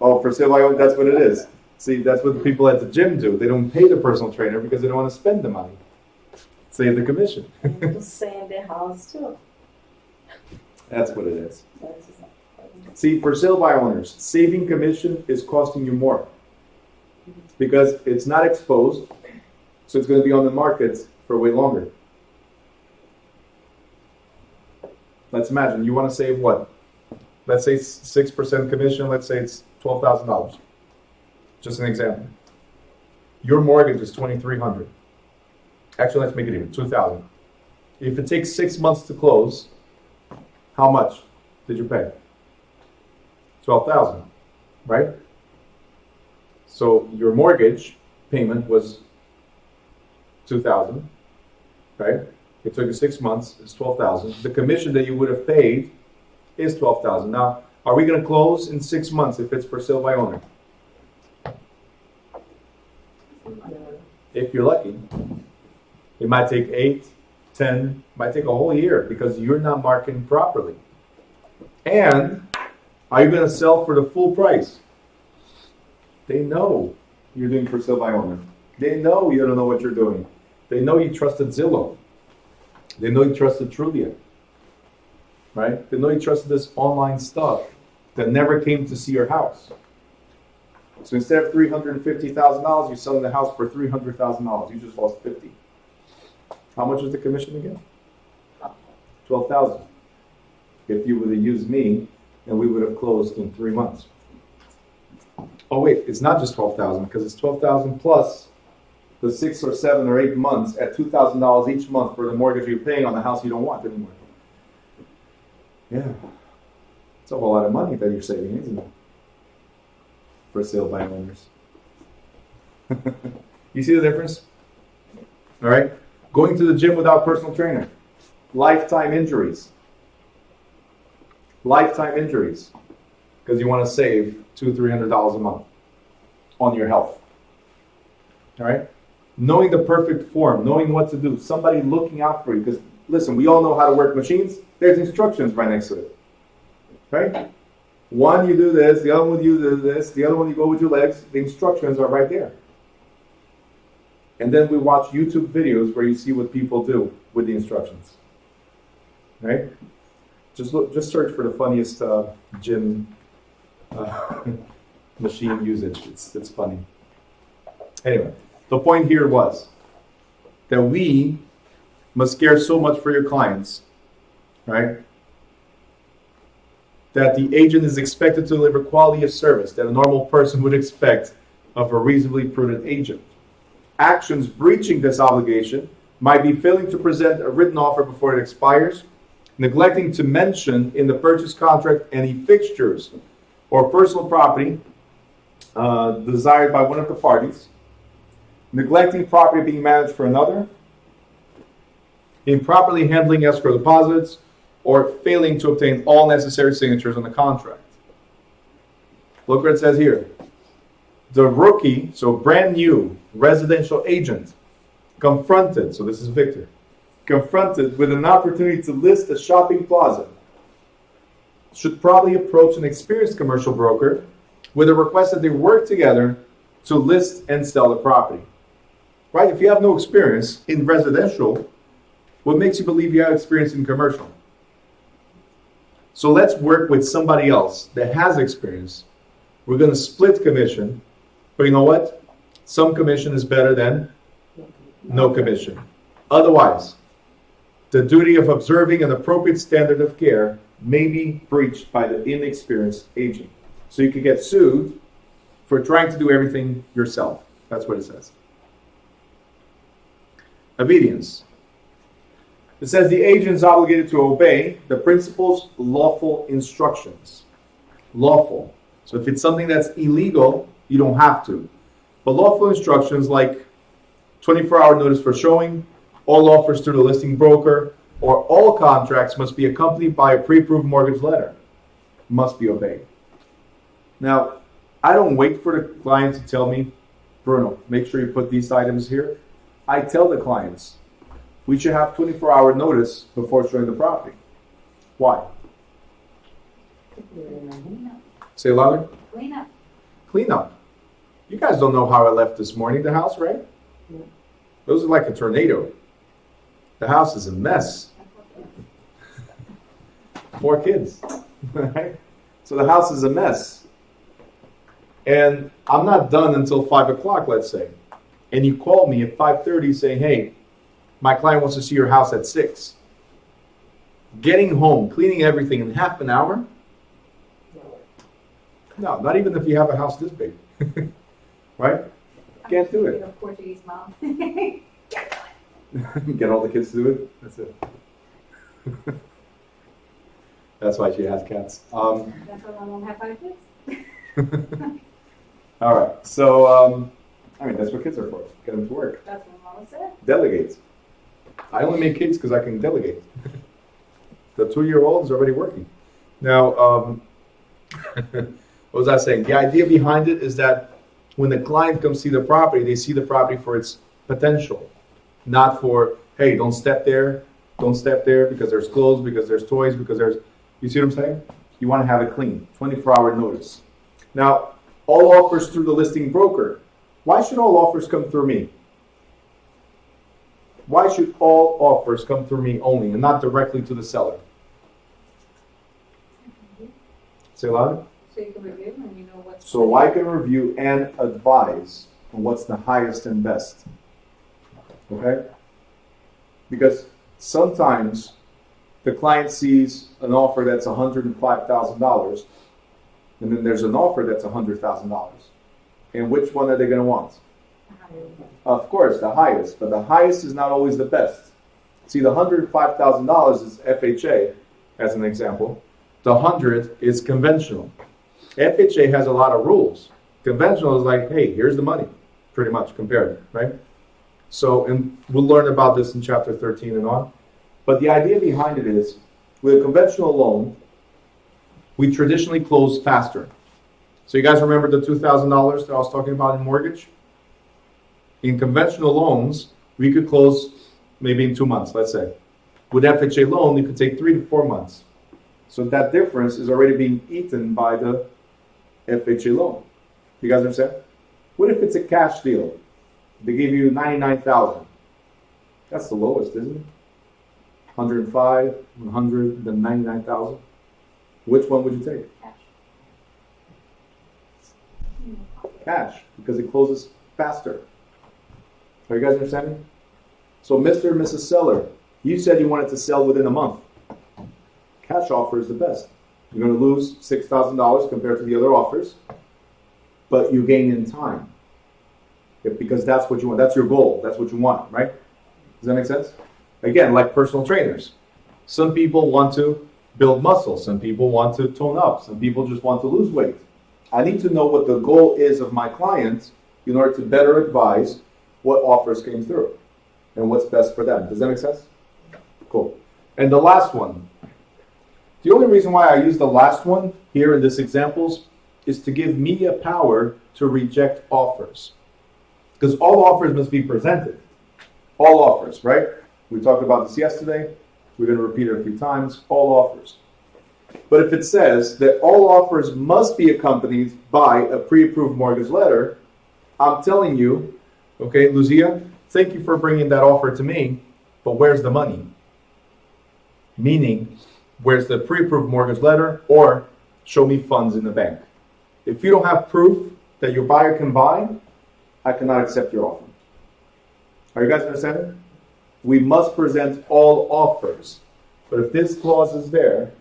Oh, for sale by owner, that's what it is. See, that's what the people at the gym do. They don't pay the personal trainer because they don't want to spend the money. Save the commission. And to sell the house too. That's what it is. That's See, for sale by owners, saving commission is costing you more because it's not exposed, so it's going to be on the market for way longer. Let's imagine you want to save what? Let's say 6% commission. Let's say it's $12,000. Just an example. Your mortgage is $2,300. Actually, let's make it even $2,000. If it takes 6 months to close, how much did you pay? $12,000, right? So your mortgage payment was $2,000, right? It took you 6 months. It's $12,000. The commission that you would have paid is $12,000. Now, are we going to close in 6 months if it's for sale by owner? If you're lucky. It might take 8, 10, might take a whole year because you're not marketing properly. And are you going to sell for the full price? They know you're doing for sale by owner. They know you don't know what you're doing. They know you trusted Zillow. They know you trusted Trulia. Right? They know you trusted this online stuff that never came to see your house. So instead of $350,000, you're selling the house for $300,000. You just lost $50,000. How much was the commission again? $12,000. If you would have used me, then we would have closed in 3 months. Oh wait, it's not just $12,000 because it's $12,000 plus the 6 or 7 or 8 months at $2,000 each month for the mortgage you're paying on the house you don't want anymore. Yeah, it's a whole lot of money that you're saving, isn't it? For sale by owners. You see the difference? All right. Going to the gym without personal trainer. Lifetime injuries. Lifetime injuries. Because you want to save $200-$300 a month on your health. All right. Knowing the perfect form, knowing what to do, somebody looking out for you. Because listen, we all know how to work machines. There's instructions right next to it. Right? One, you do this. The other one, you do this. The other one, you go with your legs. The instructions are right there. And then we watch YouTube videos where you see what people do with the instructions. Right? Just search for the funniest gym machine usage. It's funny. Anyway, the point here was that we must care so much for your clients, right? That the agent is expected to deliver quality of service that a normal person would expect of a reasonably prudent agent. Actions breaching this obligation might be failing to present a written offer before it expires, neglecting to mention in the purchase contract any fixtures or personal property desired by one of the parties, neglecting property being managed for another, improperly handling escrow deposits, or failing to obtain all necessary signatures on the contract. Look what it says here. the rookie, so brand new residential agent, confronted, so this is Victor, confronted with an opportunity to list a shopping plaza, should probably approach an experienced commercial broker with a request that they work together to list and sell the property. Right? If you have no experience in residential, what makes you believe you have experience in commercial? So let's work with somebody else that has experience. We're going to split commission, but you know what? Some commission is better than no commission. Otherwise, the duty of observing an appropriate standard of care may be breached by the inexperienced agent. So you could get sued for trying to do everything yourself. That's what it says. Obedience. It says the agent is obligated to obey the principal's lawful instructions. Lawful. So if it's something that's illegal, you don't have to. But lawful instructions like 24-hour notice for showing, all offers through the listing broker, or all contracts must be accompanied by a pre-approved mortgage letter. Must be obeyed. Now, I don't wait for the client to tell me, Bruno, make sure you put these items here. I tell the clients, we should have 24-hour notice before showing the property. Why? Say it louder. Clean up. Clean up. You guys don't know how I left this morning, the house, right? Yeah. It was like a tornado. The house is a mess. 4 kids. Right? So the house is a mess. And I'm not done until 5 o'clock, let's say. And you call me at 5:30 saying, hey, my client wants to see your house at 6. Getting home, cleaning everything in half an hour? No, not even if you have a house this big. Right? Can't do it. A Portuguese mom. Get all the kids to do it? That's it. That's why she has cats. That's why I won't have 5 kids. All right. So, I mean, that's what kids are for. Get them to work. That's what mama said. Delegate. I only make kids because I can delegate. The 2-year-old is already working. Now, what was I saying? The idea behind it is that when the client comes see the property, they see the property for its potential, not for, hey, don't step there because there's clothes, because there's toys, because there's, you see what I'm saying? You want to have it clean, 24-hour notice. Now, all offers through the listing broker. Why should all offers come through me? Why should all offers come through me only and not directly to the seller? Say louder. So you can review and you know what's. So I can review and advise on what's the highest and best. Okay? Because sometimes the client sees an offer that's $105,000 and then there's an offer that's $100,000. And which one are they going to want? Of course, the highest, but the highest is not always the best. See, the $105,000 is FHA, as an example. The 100 is conventional. FHA has a lot of rules. Conventional is like, hey, here's the money, pretty much compared, right? So, and we'll learn about this in chapter 13 and on. But the idea behind it is, with a conventional loan, we traditionally close faster. So you guys remember the $2,000 that I was talking about in mortgage? In conventional loans, we could close maybe in 2 months, let's say. With FHA loan, it could take 3 to 4 months. So that difference is already being eaten by the FHA loan. You guys understand? What if it's a cash deal? They give you $99,000. That's the lowest, isn't it? 105, 100, then 99,000. Which one would you take? Cash, because it closes faster. Are you guys understanding? So Mr. and Mrs. Seller, you said you wanted to sell within a month. Cash offer is the best. You're going to lose $6,000 compared to the other offers, but you gain in time. Because that's what you want. That's your goal. That's what you want, right? Does that make sense? Again, like personal trainers. Some people want to build muscle. Some people want to tone up. Some people just want to lose weight. I need to know what the goal is of my client in order to better advise what offers came through and what's best for them. Does that make sense? Cool. And the last one. The only reason why I use the last one here in this examples is to give me a power to reject offers. Because all offers must be presented. All offers, right? We talked about this yesterday. We're going to repeat it a few times. All offers. But if it says that all offers must be accompanied by a pre-approved mortgage letter, I'm telling you, okay, Lucia, thank you for bringing that offer to me, but where's the money? Meaning, where's the pre-approved mortgage letter, or show me funds in the bank. If you don't have proof that your buyer can buy, I cannot accept your offer. Are you guys understanding? We must present all offers. But if this clause is there,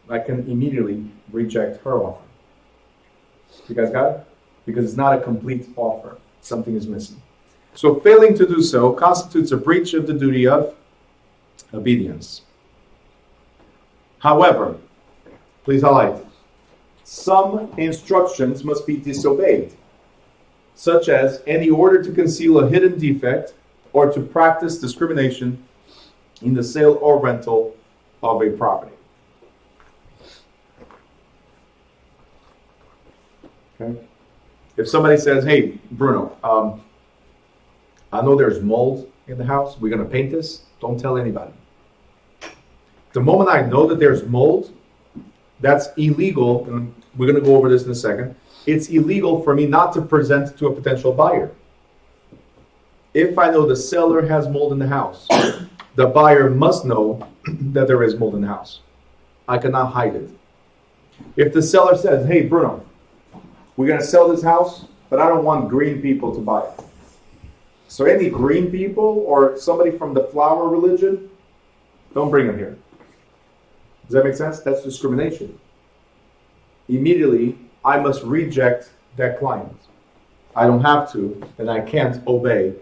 I can immediately reject her offer. You guys got it? Because it's not a complete offer. Something is missing. So failing to do so constitutes a breach of the duty of obedience. However, please highlight, some instructions must be disobeyed, such as any order to conceal a hidden defect or to practice discrimination in the sale or rental of a property. Okay. If somebody says, hey, Bruno, I know there's mold in the house. We're going to paint this. Don't tell anybody. The moment I know that there's mold, that's illegal. And we're going to go over this in a second. It's illegal for me not to present to a potential buyer. If I know the seller has mold in the house, the buyer must know that there is mold in the house. I cannot hide it. If the seller says, hey, Bruno, we're going to sell this house, but I don't want green people to buy it. So any green people or somebody from the flower religion, don't bring them here. Does that make sense? That's discrimination. Immediately, I must reject that client. I don't have to, and I can't obey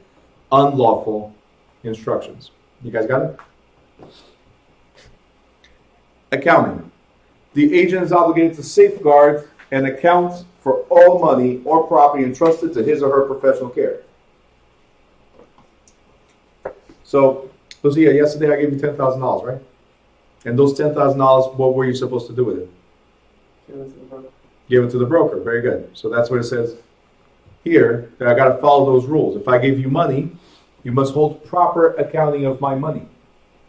unlawful instructions. You guys got it? Accounting. The agent is obligated to safeguard and account for all money or property entrusted to his or her professional care. So, Lucia, yesterday I gave you $10,000, right? And those $10,000, what were you supposed to do with it? Give it to the broker. Very good. So that's what it says here, that I got to follow those rules. If I give you money, you must hold proper accounting of my money.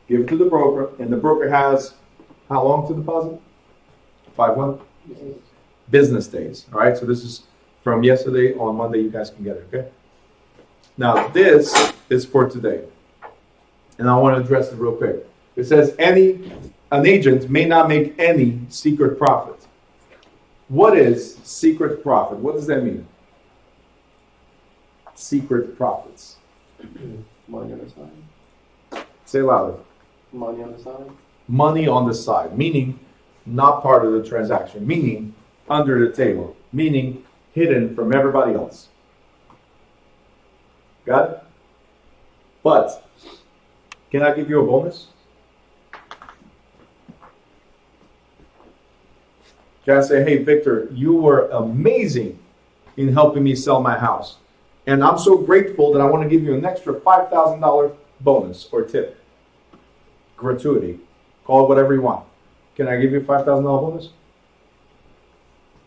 Give it to the broker, and the broker has how long to deposit? 5 what? Business days. All right, so this is from yesterday. On Monday, you guys can get it, okay? Now, this is for today. And I want to address it real quick. It says an agent may not make any secret profit. What is secret profit? What does that mean? Secret profits. Money on the side. Say it louder. Money on the side. Money on the side, meaning not part of the transaction, meaning under the table, meaning hidden from everybody else. Got it? But can I give you a bonus? Can I say, hey, Victor, you were amazing in helping me sell my house. And I'm so grateful that I want to give you an extra $5,000 bonus or tip. Gratuity. Call it whatever you want. Can I give you a $5,000 bonus?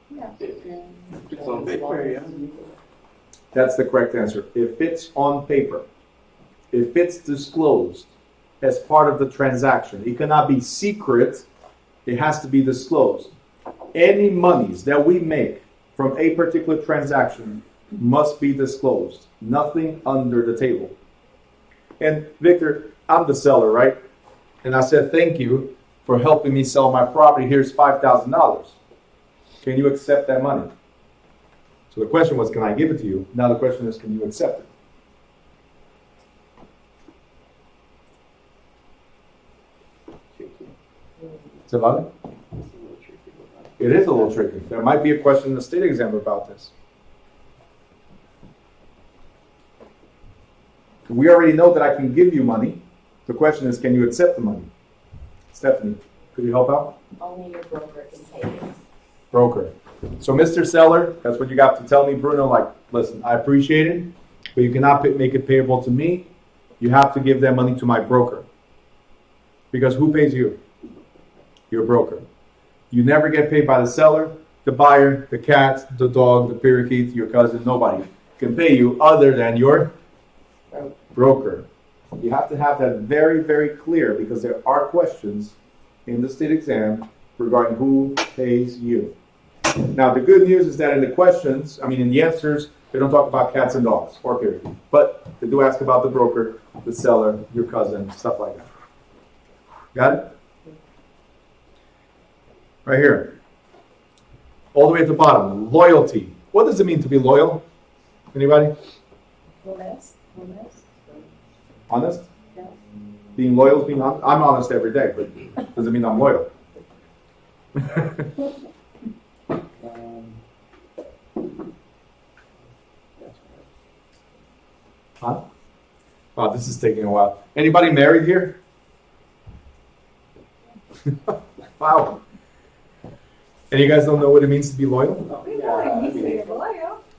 Yeah. It's on paper, yeah. That's the correct answer. If it's on paper, if it's disclosed as part of the transaction, it cannot be secret. It has to be disclosed. Any monies that we make from a particular transaction must be disclosed. Nothing under the table. And Victor, I'm the seller, right? And I said, thank you for helping me sell my property. Here's $5,000. Can you accept that money? So the question was, can I give it to you? Now the question is, can you accept it? Is it valid? It is a little tricky. There might be a question in the state exam about this. We already know that I can give you money. The question is, can you accept the money? Stephanie, could you help out? Only your broker can pay it. Broker. So, Mr. Seller, that's what you got to tell me, Bruno. Like, listen, I appreciate it, but you cannot make it payable to me. You have to give that money to my broker. Because who pays you? Your broker. You never get paid by the seller. the buyer, the cat, the dog, the parakeet, your cousin, nobody can pay you other than your broker. You have to have that very, very clear because there are questions in the state exam regarding who pays you. Now, the good news is that in the questions, in the answers, they don't talk about cats and dogs or parakeets, but they do ask about the broker, the seller, your cousin, stuff like that. Got it? Right here. All the way at the bottom, loyalty. What does it mean to be loyal? Anybody? Honest. Honest? Yeah. Being loyal is being honest. I'm honest every day, but does it mean I'm loyal? Huh? Oh, this is taking a while. Anybody married here? Wow. And you guys don't know what it means to be loyal?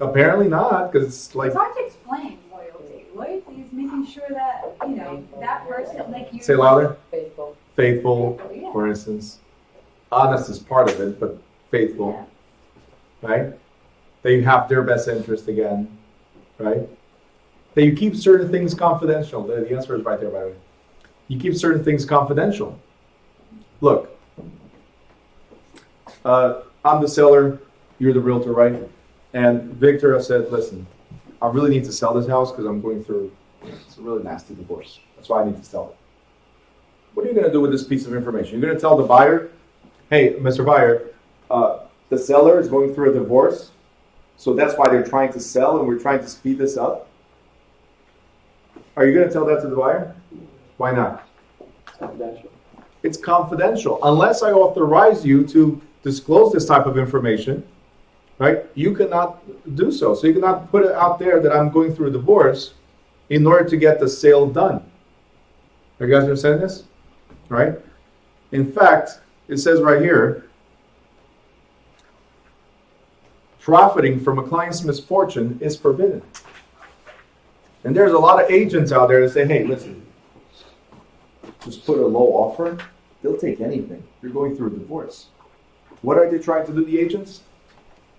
Apparently not, because it's like... It's hard to explain loyalty. Loyalty is making sure that, that person, like you... Say louder. Faithful. Faithful, Yeah. for instance. Honest is part of it, but faithful. Right? That you have their best interest again. Right? That you keep certain things confidential. The answer is right there, by the way. You keep certain things confidential. Look. I'm the seller. You're the realtor, right? And Victor said, listen, I really need to sell this house because I'm going through it's a really nasty divorce. That's why I need to sell it. What are you going to do with this piece of information? You're going to tell the buyer, hey, Mr. Buyer, the seller is going through a divorce, so that's why they're trying to sell and we're trying to speed this up. Are you going to tell that to the buyer? Why not? It's confidential. It's confidential. Unless I authorize you to disclose this type of information, right? You cannot do so. So you cannot put it out there that I'm going through a divorce in order to get the sale done. Are you guys understanding this? Right? In fact, it says right here, profiting from a client's misfortune is forbidden. And there's a lot of agents out there that say, hey, listen, just put a low offer, they'll take anything. You're going through a divorce. What are they trying to do, the agents?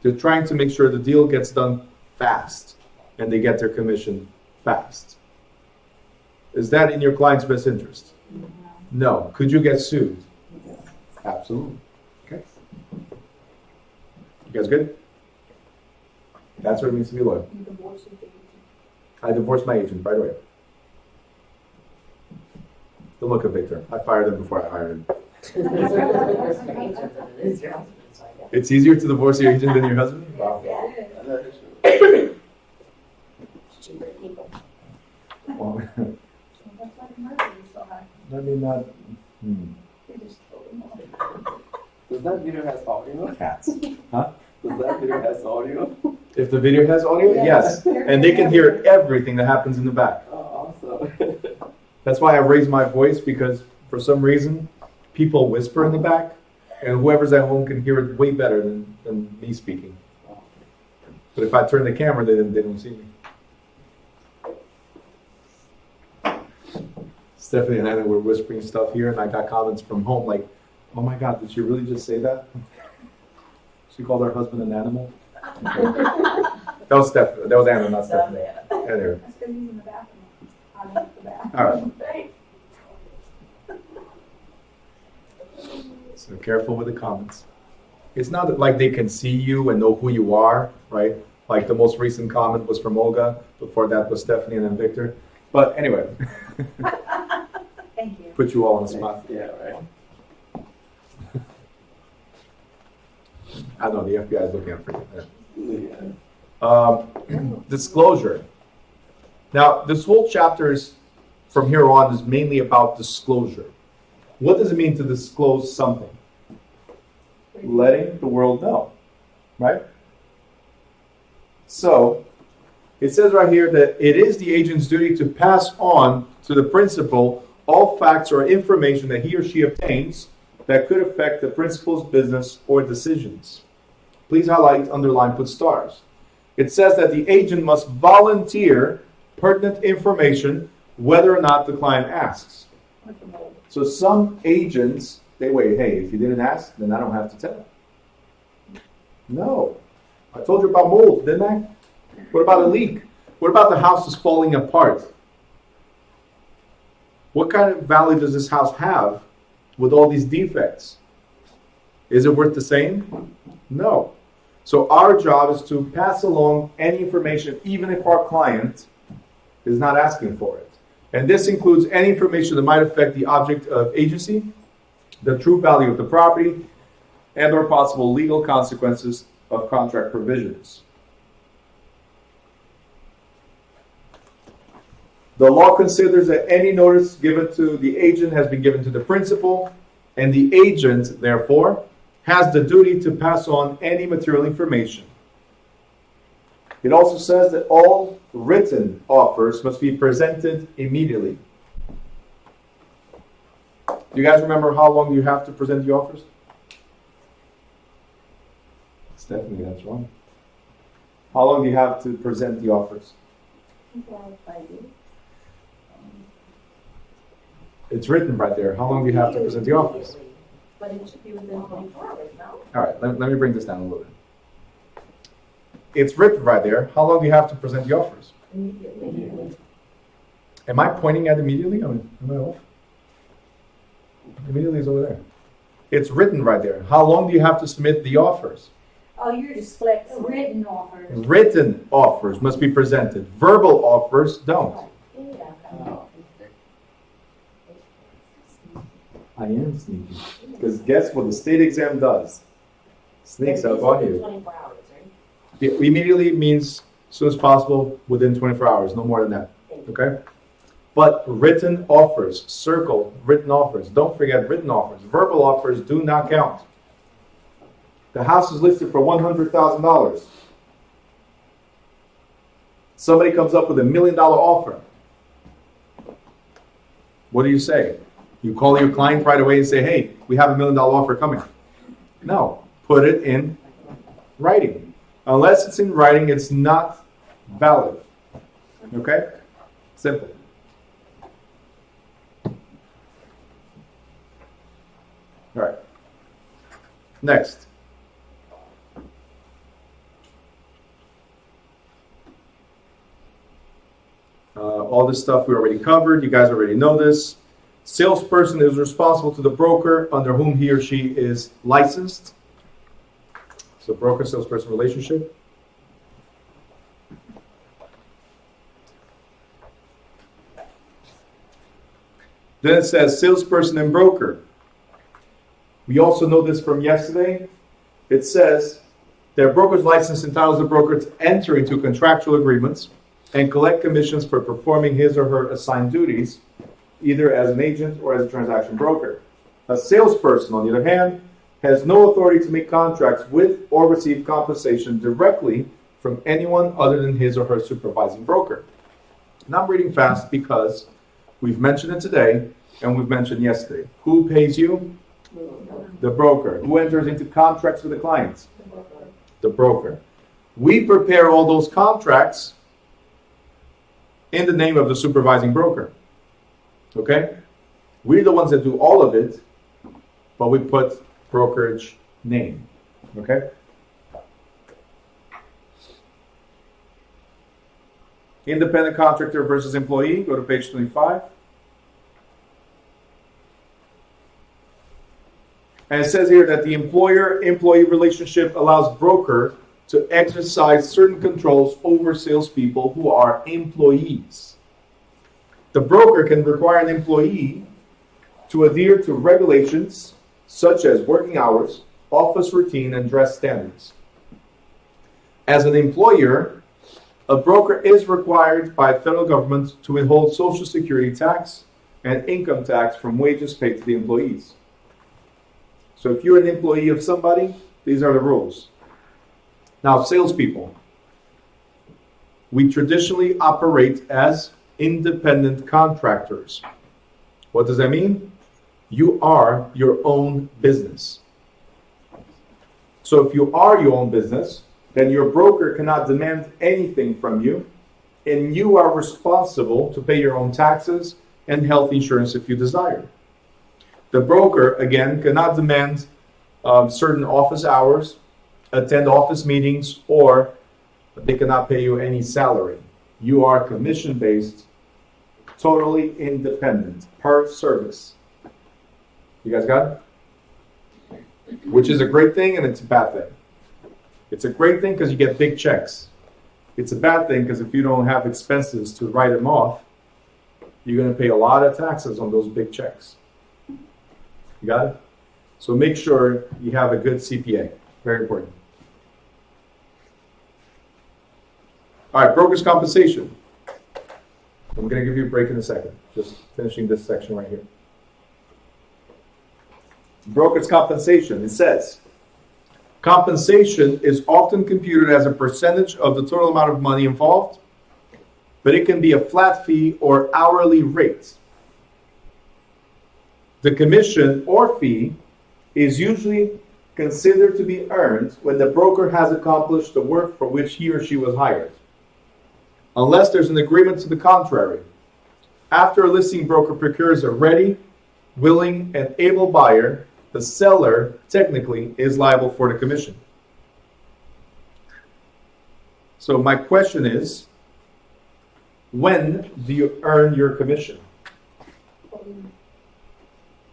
They're trying to make sure the deal gets done fast and they get their commission fast. Is that in your client's best interest? No. Could you get sued? Absolutely. Okay. You guys good? That's what it means to be loyal. I divorced my agent right away. Don't look at Victor. I fired him before I hired him. It's easier to divorce your agent than your husband? Wow. Cheaper people. Well, That's why the market is so high. let me not. They just killed them all. Does that video has audio? Cats. Huh? Does that video has audio? If the video has audio, yes. And they can hear everything that happens in the back. Oh, awesome. That's why I raise my voice, because for some reason, people whisper in the back, and whoever's at home can hear it way better than me speaking. But if I turn the camera, they don't see me. Stephanie and I were whispering stuff here, and I got comments from home like, oh my God, did she really just say that? She called her husband an animal? That was Stephanie. That was Anna, not Stephanie. Anyway. That's because he's in the bathroom. I'm in the bathroom. All right. So careful with the comments. It's not that, like, they can see you and know who you are, right? Like the most recent comment was from Olga. Before that was Stephanie and then Victor. But anyway, Thank you. put you all on the spot. Yeah, right. I know the FBI is looking out for you. Yeah. Disclosure. Now, this whole chapter is, from here on, is mainly about disclosure. What does it mean to disclose something? Letting the world know, right? So, it says right here that it is the agent's duty to pass on to the principal all facts or information that he or she obtains that could affect the principal's business or decisions. Please highlight, underline, put stars. It says that the agent must volunteer pertinent information whether or not the client asks. So some agents, they wait, hey, if you didn't ask, then I don't have to tell. No. I told you about mold, didn't I? What about a leak? What about the house is falling apart? What kind of value does this house have with all these defects? Is it worth the same? No. So our job is to pass along any information, even if our client is not asking for it. And this includes any information that might affect the object of agency, the true value of the property, and or possible legal consequences of contract provisions. The law considers that any notice given to the agent has been given to the principal, and the agent, therefore, has the duty to pass on any material information. It also says that all written offers must be presented immediately. Do you guys remember how long you have to present the offers? Stephanie, that's wrong. How long do you have to present the offers? Well, 5 days. It's written right there. How long do you have to present the offers? But it should be within 24 hours now. All right, let me bring this down a little bit. It's written right there. How long do you have to present the offers? Immediately. Am I pointing at immediately? Am I off? Immediately is over there. It's written right there. How long do you have to submit the offers? Oh, you're just like written offers. Written offers must be presented. Verbal offers don't. I am sneaky. Because guess what the state exam does? Sneaks up on you. 24 hours, right? Immediately means as soon as possible, within 24 hours, no more than that. Okay? But written offers, circle written offers. Don't forget written offers. Verbal offers do not count. The house is listed for $100,000. Somebody comes up with $1 million offer. What do you say? You call your client right away and say, hey, we have $1 million offer coming. No, put it in writing. Unless it's in writing, it's not valid. Okay? Simple. All right. Next. All this stuff we already covered. You guys already know this. Salesperson is responsible to the broker under whom he or she is licensed. So broker-salesperson relationship. Then it says salesperson and broker. We also know this from yesterday. It says that broker's license entitles the broker to enter into contractual agreements and collect commissions for performing his or her assigned duties, either as an agent or as a transaction broker. A salesperson, on the other hand, has no authority to make contracts with or receive compensation directly from anyone other than his or her supervising broker. And I'm reading fast because we've mentioned it today and we've mentioned yesterday. Who pays you? The broker. Who enters into contracts with the clients? The broker. We prepare all those contracts in the name of the supervising broker. Okay? We're the ones that do all of it, but we put brokerage name. Okay? Independent contractor versus employee. Go to page 25. And it says here that the employer-employee relationship allows broker to exercise certain controls over salespeople who are employees. The broker can require an employee to adhere to regulations such as working hours, office routine, and dress standards. As an employer, a broker is required by federal government to withhold Social Security tax and income tax from wages paid to the employees. So if you're an employee of somebody, these are the rules. Now, salespeople, we traditionally operate as independent contractors. What does that mean? You are your own business. So if you are your own business, then your broker cannot demand anything from you, and you are responsible to pay your own taxes and health insurance if you desire. The broker, again, cannot demand certain office hours, attend office meetings, or they cannot pay you any salary. You are commission-based, totally independent, per service. You guys got it? Which is a great thing and it's a bad thing. It's a great thing because you get big checks. It's a bad thing because if you don't have expenses to write them off, you're going to pay a lot of taxes on those big checks. You got it? So make sure you have a good CPA. Very important. All right, broker's compensation. I'm going to give you a break in a second. Just finishing this section right here. Broker's compensation. It says, compensation is often computed as a percentage of the total amount of money involved, but it can be a flat fee or hourly rate. The commission or fee is usually considered to be earned when the broker has accomplished the work for which he or she was hired, unless there's an agreement to the contrary. After a listing broker procures a ready, willing, and able buyer, the seller technically is liable for the commission. So my question is, when do you earn your commission?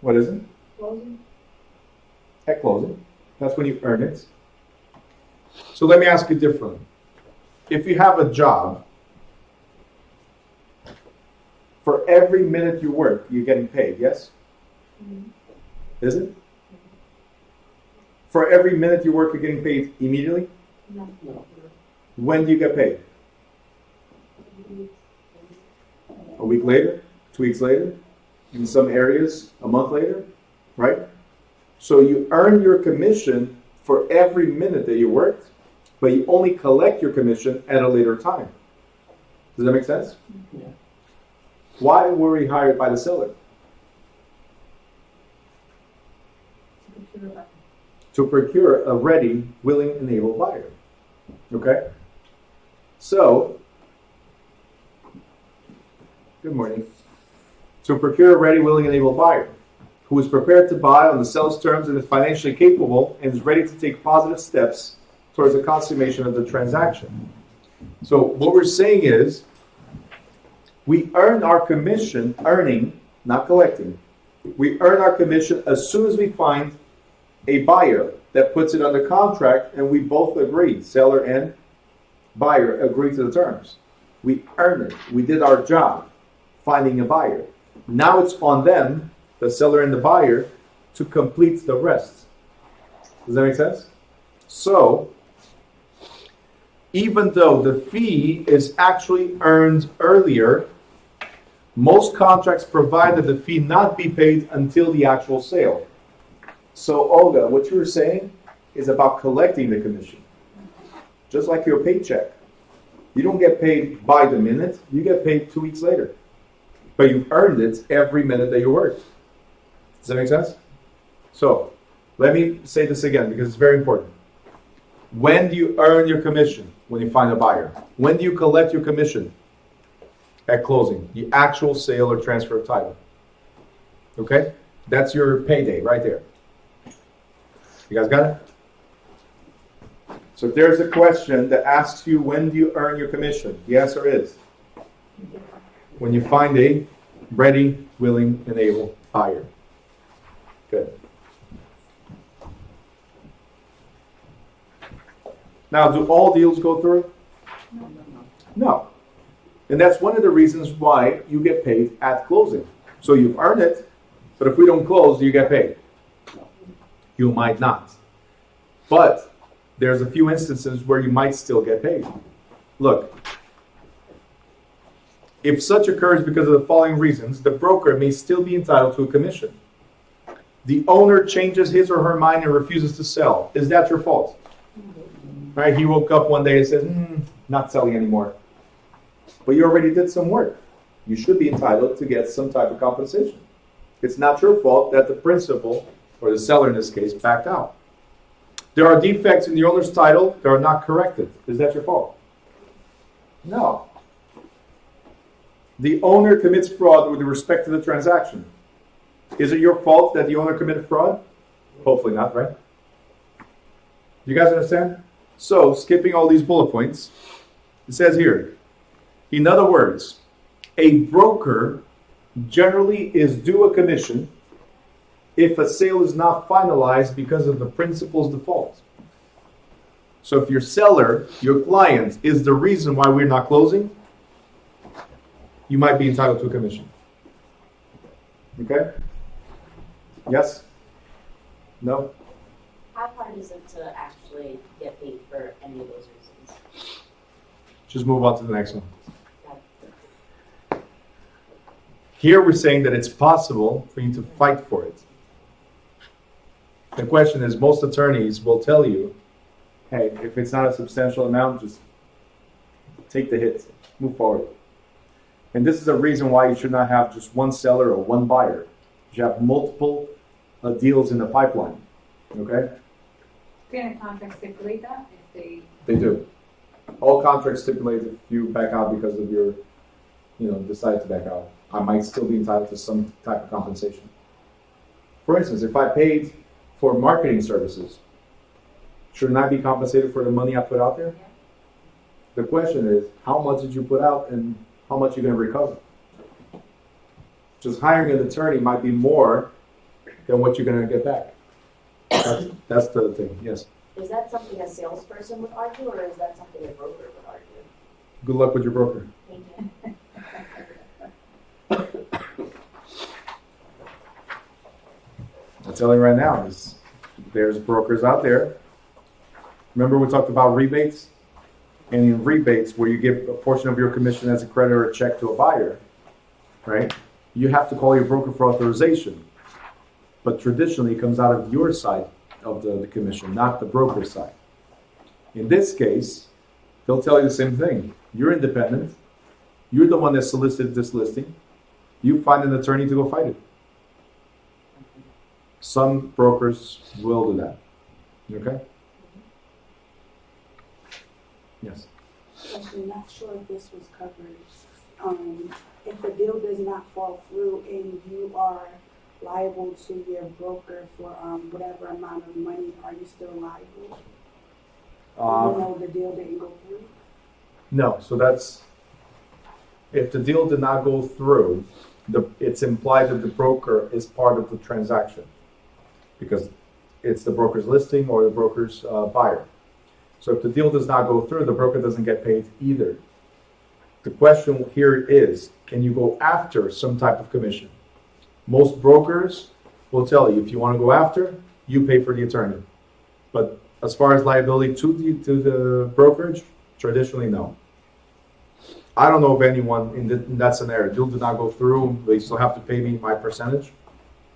What is it? Closing. At closing. That's when you earn it. So let me ask you differently. If you have a job, for every minute you work, you're getting paid, yes? Is it? For every minute you work, you're getting paid immediately? No. When do you get paid? A week later? 2 weeks later? In some areas, a month later? Right? So you earn your commission for every minute that you worked, but you only collect your commission at a later time. Does that make sense? Yeah. Why were we hired by the seller? To procure a ready, willing, and able buyer. Okay? So, good morning. To procure a ready, willing, and able buyer who is prepared to buy on the seller's terms and is financially capable and is ready to take positive steps towards the consummation of the transaction. So what we're saying is, we earn our commission, earning, not collecting. We earn our commission as soon as we find a buyer that puts it under contract and we both agree, seller and buyer agree to the terms. We earn it. We did our job finding a buyer. Now it's on them, the seller and the buyer, to complete the rest. Does that make sense? So, even though the fee is actually earned earlier, most contracts provide that the fee not be paid until the actual sale. So, Olga, what you were saying is about collecting the commission. Just like your paycheck. You don't get paid by the minute, you get paid 2 weeks later. But you've earned it every minute that you worked. Does that make sense? So, let me say this again because it's very important. When do you earn your commission? When you find a buyer. When do you collect your commission? At closing. The actual sale or transfer of title. Okay? That's your payday right there. You guys got it? So if there's a question that asks you when do you earn your commission, the answer is when you find a ready, willing, and able buyer. Good. Now, do all deals go through? No. And that's one of the reasons why you get paid at closing. So you've earned it, but if we don't close, you get paid. You might not. But there's a few instances where you might still get paid. Look, if such occurs because of the following reasons, the broker may still be entitled to a commission. The owner changes his or her mind and refuses to sell. Is that your fault? Right? He woke up one day and said, not selling anymore. But you already did some work. You should be entitled to get some type of compensation. It's not your fault that the principal, or the seller in this case, backed out. There are defects in the owner's title that are not corrected. Is that your fault? No. The owner commits fraud with respect to the transaction. Is it your fault that the owner committed fraud? Hopefully not, right? You guys understand? So, skipping all these bullet points, it says here, in other words, a broker generally is due a commission if a sale is not finalized because of the principal's default. So if your seller, your client, is the reason why we're not closing, you might be entitled to a commission. Okay? Yes? No? How hard is it to actually get paid for any of those reasons? Just move on to the next one. Here we're saying that it's possible for you to fight for it. The question is, most attorneys will tell you, hey, if it's not a substantial amount, just take the hit, move forward. And this is a reason why you should not have just one seller or one buyer. You should have multiple deals in the pipeline. Okay? Can a contract stipulate that if They do. All contracts stipulate if you back out because of your, decide to back out, I might still be entitled to some type of compensation. For instance, if I paid for marketing services, shouldn't I be compensated for the money I put out there? The question is, how much did you put out and how much you're going to recover? Just hiring an attorney might be more than what you're going to get back. That's the thing, yes. Is that something a salesperson would argue, or is that something a broker would argue? Good luck with your broker. Thank you. I'm telling you right now, there's brokers out there. Remember we talked about rebates? And in rebates, where you give a portion of your commission as a credit or a check to a buyer, right? You have to call your broker for authorization. But traditionally, it comes out of your side of the commission, not the broker's side. In this case, they'll tell you the same thing. You're independent. You're the one that solicited this listing. You find an attorney to go fight it. Some brokers will do that. Okay? Yes. Actually, not sure if this was covered. If the deal does not fall through and you are liable to your broker for whatever amount of money, are you still liable? Even though the deal didn't go through? No, so that's, if the deal did not go through, it's implied that the broker is part of the transaction because it's the broker's listing or the broker's buyer. So if the deal does not go through, the broker doesn't get paid either. The question here is, can you go after some type of commission? Most brokers will tell you, if you want to go after, you pay for the attorney. But as far as liability to the brokerage, traditionally, no. I don't know of anyone in that scenario. Deal did not go through, they still have to pay me my percentage.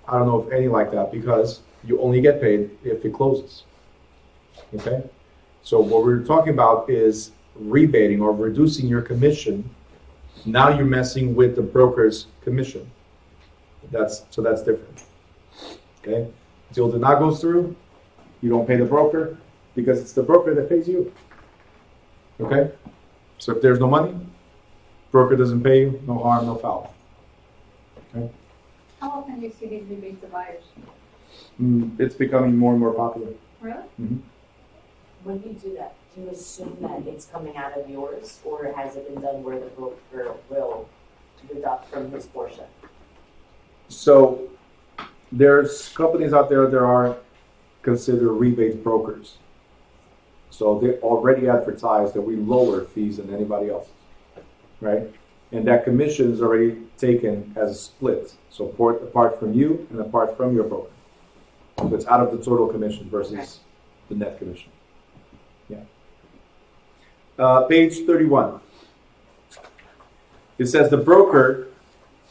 I don't know of any like that because you only get paid if it closes. Okay? So what we're talking about is rebating or reducing your commission. Now you're messing with the broker's commission. That's different. Okay? Deal did not go through, you don't pay the broker because it's the broker that pays you. Okay? So if there's no money, broker doesn't pay you, no harm, no foul. Okay? How often do you see these rebates to buyers? It's becoming more and more popular. Really? Mm-hmm. When you do that, do you assume that it's coming out of yours, or has it been done where the broker will deduct from his portion? So there's companies out there that are considered rebate brokers. So they already advertise that we lower fees than anybody else, right? And that commission is already taken as a split. So apart from you and apart from your broker. So it's out of the total commission versus the net commission. Yeah. Page 31. It says the broker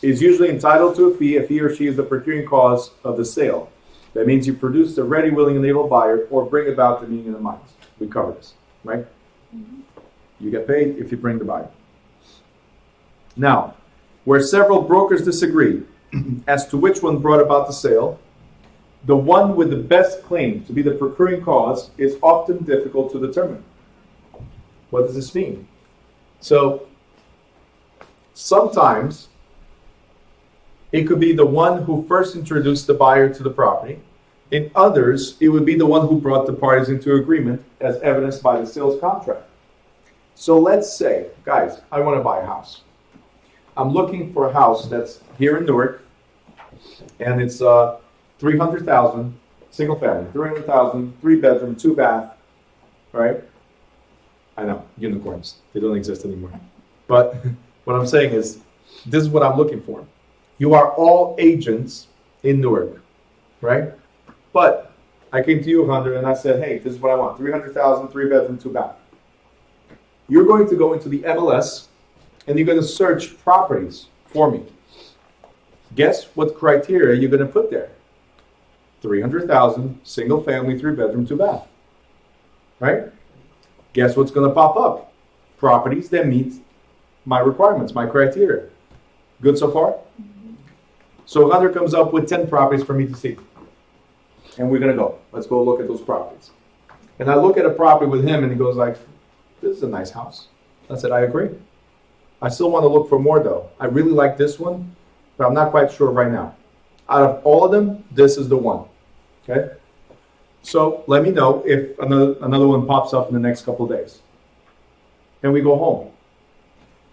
is usually entitled to a fee if he or she is the procuring cause of the sale. That means you produce the ready, willing, and able buyer or bring about the meeting of the minds. We cover this, right? Mm-hmm. You get paid if you bring the buyer. Now, where several brokers disagree as to which one brought about the sale, the one with the best claim to be the procuring cause is often difficult to determine. What does this mean? So, sometimes it could be the one who first introduced the buyer to the property. In others, it would be the one who brought the parties into agreement as evidenced by the sales contract. So let's say, guys, I want to buy a house. I'm looking for a house that's here in Newark, and it's 300,000, single family, 300,000, 3-bedroom, 2-bath, right? I know, unicorns, they don't exist anymore. But what I'm saying is, this is what I'm looking for. You are all agents in Newark, right? But I came to you, Hunter, and I said, hey, this is what I want, 300,000, 3-bedroom, 2-bath. You're going to go into the MLS, and you're going to search properties for me. Guess what criteria you're going to put there? 300,000, single family, 3-bedroom, 2-bath. Right? Guess what's going to pop up? Properties that meet my requirements, my criteria. Good so far? So Hunter comes up with 10 properties for me to see. And we're going to go. Let's go look at those properties. And I look at a property with him, and he goes like, this is a nice house. I said, I agree. I still want to look for more though. I really like this one, but I'm not quite sure right now. Out of all of them, this is the one. Okay? So let me know if another one pops up in the next couple of days. And we go home.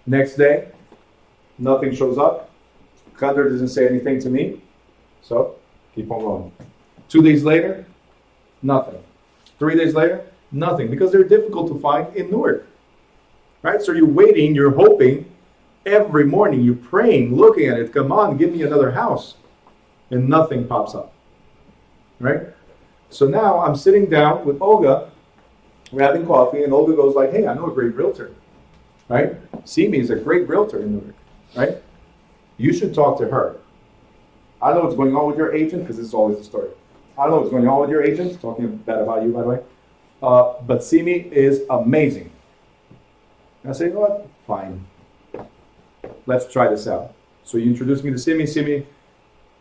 Next day, nothing shows up. Hunter doesn't say anything to me. So keep on going. 2 days later, nothing. 3 days later, nothing. Because they're difficult to find in Newark. Right? So you're waiting, you're hoping, every morning you're praying, looking at it, come on, give me another house. And nothing pops up. Right? So now I'm sitting down with Olga, we're having coffee, and Olga goes like, hey, I know a great realtor. Right? Simi is a great realtor in Newark. Right? You should talk to her. I don't know what's going on with your agent, because this is always the story. I don't know what's going on with your agent, talking bad about you, by the way. But Simi is amazing. And I say, you know what? Fine. Let's try this out. So you introduce me to Simi. Simi,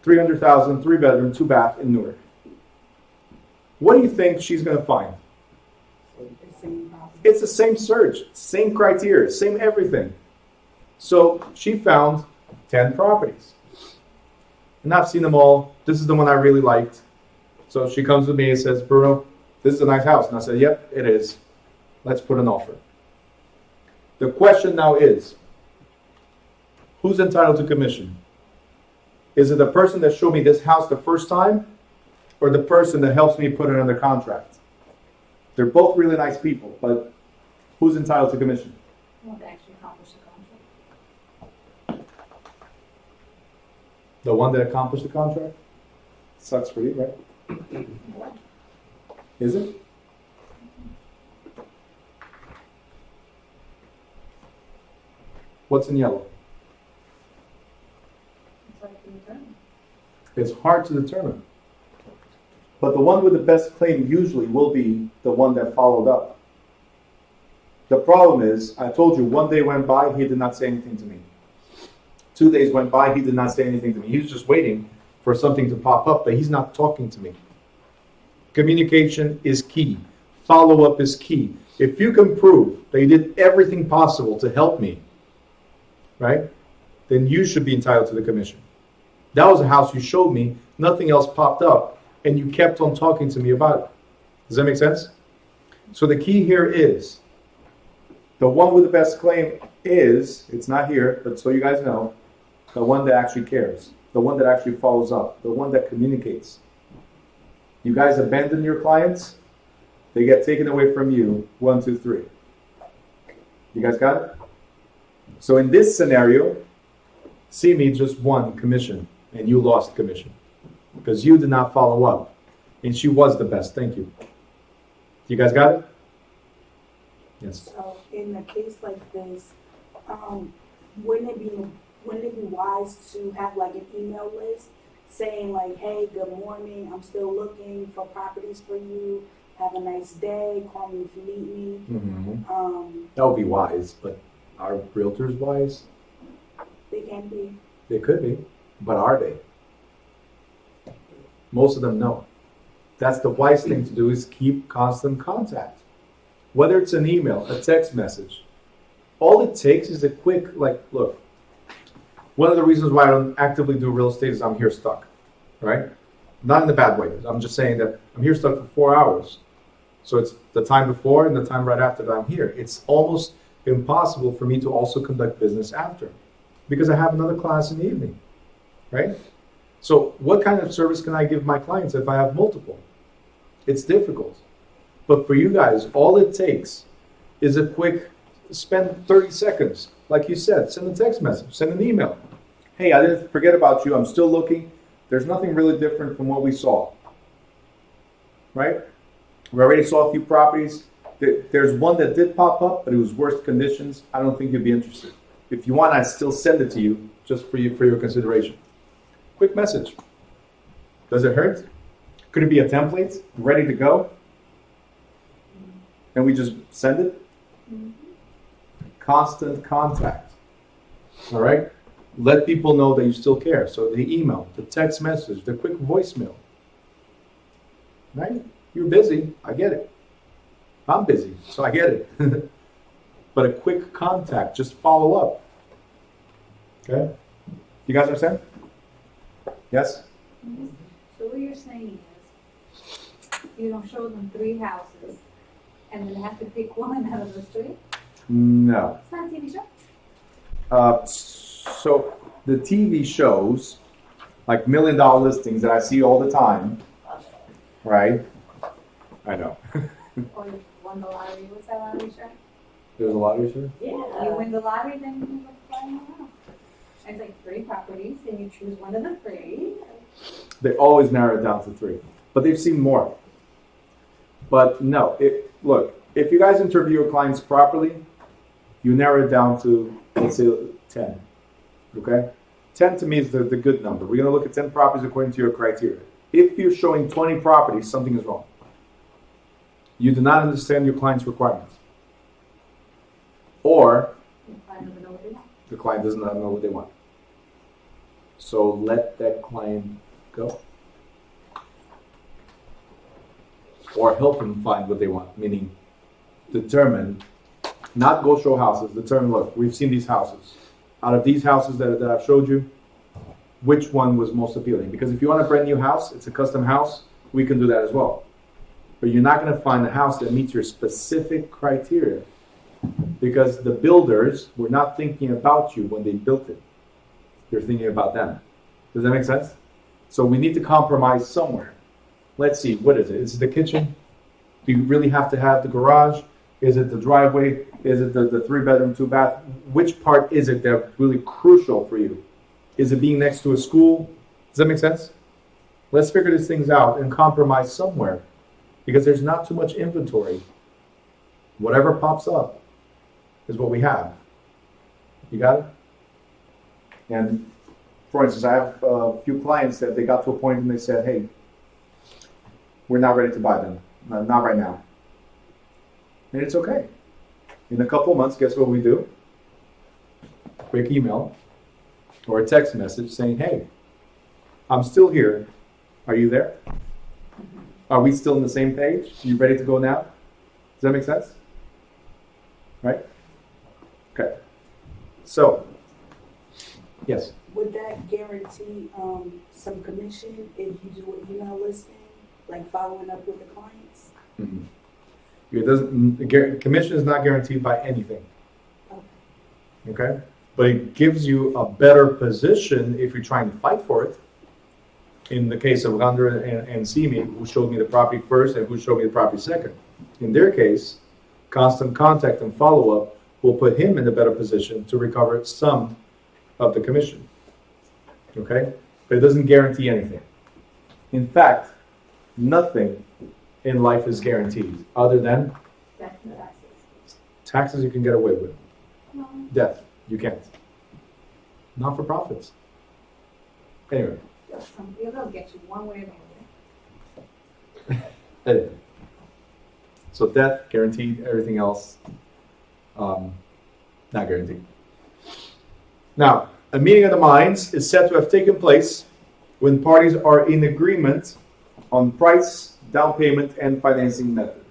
300,000, 3-bedroom, 2-bath in Newark. What do you think she's going to find? It's the same search, same criteria, same everything. So she found 10 properties. And I've seen them all. This is the one I really liked. So she comes to me and says, Bruno, this is a nice house. And I said, yep, it is. Let's put an offer. The question now is, who's entitled to commission? Is it the person that showed me this house the first time, or the person that helps me put it under contract? They're both really nice people, but who's entitled to commission? You want to actually accomplish the contract. The one that accomplished the contract? Sucks for you, right? Is it? What's in yellow? It's like the attorney. It's hard to determine. But the one with the best claim usually will be the one that followed up. The problem is, I told you, 1 day went by, he did not say anything to me. 2 days went by, he did not say anything to me. He was just waiting for something to pop up, but he's not talking to me. Communication is key. Follow-up is key. If you can prove that you did everything possible to help me, right, then you should be entitled to the commission. That was a house you showed me, nothing else popped up, and you kept on talking to me about it. Does that make sense? So the key here is, the one with the best claim is, it's not here, but so you guys know, the one that actually cares, the one that actually follows up, the one that communicates. You guys abandon your clients, they get taken away from you, 1, 2, 3. You guys got it? So in this scenario, Simi just won commission, and you lost commission, because you did not follow up, and she was the best. Thank you. You guys got it? Yes. So in a case like this, wouldn't it be wise to have like an email list saying like, hey, good morning, I'm still looking for properties for you. Have a nice day. Call me if you need me. Mm-hmm. That would be wise, but are realtors wise? They can be. They could be, but are they? Most of them no. That's the wise thing to do, is keep constant contact. Whether it's an email, a text message, all it takes is a quick, like, look, one of the reasons why I don't actively do real estate is I'm here stuck, right? Not in a bad way. I'm just saying that I'm here stuck for 4 hours. So it's the time before and the time right after that I'm here. It's almost impossible for me to also conduct business after because I have another class in the evening, right? So what kind of service can I give my clients if I have multiple? It's difficult. But for you guys, all it takes is a quick, spend 30 seconds. Like you said, send a text message, send an email. Hey, I didn't forget about you. I'm still looking. There's nothing really different from what we saw, right? We already saw a few properties. There's one that did pop up, but it was worse conditions. I don't think you'd be interested. If you want, I'd still send it to you just for your consideration. Quick message. Does it hurt? Could it be a template ready to go? And we just send it? Constant contact. All right? Let people know that you still care. So the email, the text message, the quick voicemail. Right? You're busy. I get it. I'm busy, so I get it. But a quick contact, just follow up. Okay? You guys understand? Yes? So what you're saying is, you don't show them 3 houses, and then they have to pick one out of the 3? No. It's not a TV show? So the TV shows, like $1 million listings that I see all the time, right? I know. Or you won the lottery, what's that lottery show? There's a lottery show? Yeah. You win the lottery, then you go flying around. It's like 3 properties, and you choose one of the 3. They always narrow it down to 3, but they've seen more. But no, look, if you guys interview your clients properly, you narrow it down to, let's say, 10. Okay? 10 to me is the good number. We're going to look at 10 properties according to your criteria. If you're showing 20 properties, something is wrong. You do not understand your client's requirements. Or I don't know what they want. the client does not know what they want. So let that client go. Or help them find what they want, meaning determine, not go show houses, determine, look, we've seen these houses. Out of these houses that I've showed you, which one was most appealing? Because if you want a brand new house, it's a custom house, we can do that as well. But you're not going to find a house that meets your specific criteria because the builders were not thinking about you when they built it. They're thinking about them. Does that make sense? So we need to compromise somewhere. Let's see, what is it? Is it the kitchen? Do you really have to have the garage? Is it the driveway? Is it the 3-bedroom, 2-bath? Which part is it that's really crucial for you? Is it being next to a school? Does that make sense? Let's figure these things out and compromise somewhere because there's not too much inventory. Whatever pops up is what we have. You got it? And for instance, I have a few clients that they got to a point and they said, hey, we're not ready to buy them. Not right now. And it's okay. In a couple of months, guess what we do? Quick email or a text message saying, hey, I'm still here. Are you there? Are we still on the same page? You ready to go now? Does that make sense? Right? Okay. So, yes. Would that guarantee some commission if you do an email listing, like following up with the clients? Mm-hmm. It doesn't. Commission is not guaranteed by anything. Okay, but it gives you a better position if you're trying to fight for it. In the case of Randra and Simi, who showed me the property first and who showed me the property second. In their case, constant contact and follow-up will put him in a better position to recover some of the commission. Okay, but it doesn't guarantee anything. In fact, nothing in life is guaranteed other than Death and taxes. taxes you can get away with. No. Death, you can't. Not for profits. Anyway. They'll get you one way or another. Anyway. So death, guaranteed. Everything else, not guaranteed. Now, a meeting of the minds is said to have taken place when parties are in agreement on price, down payment, and financing method.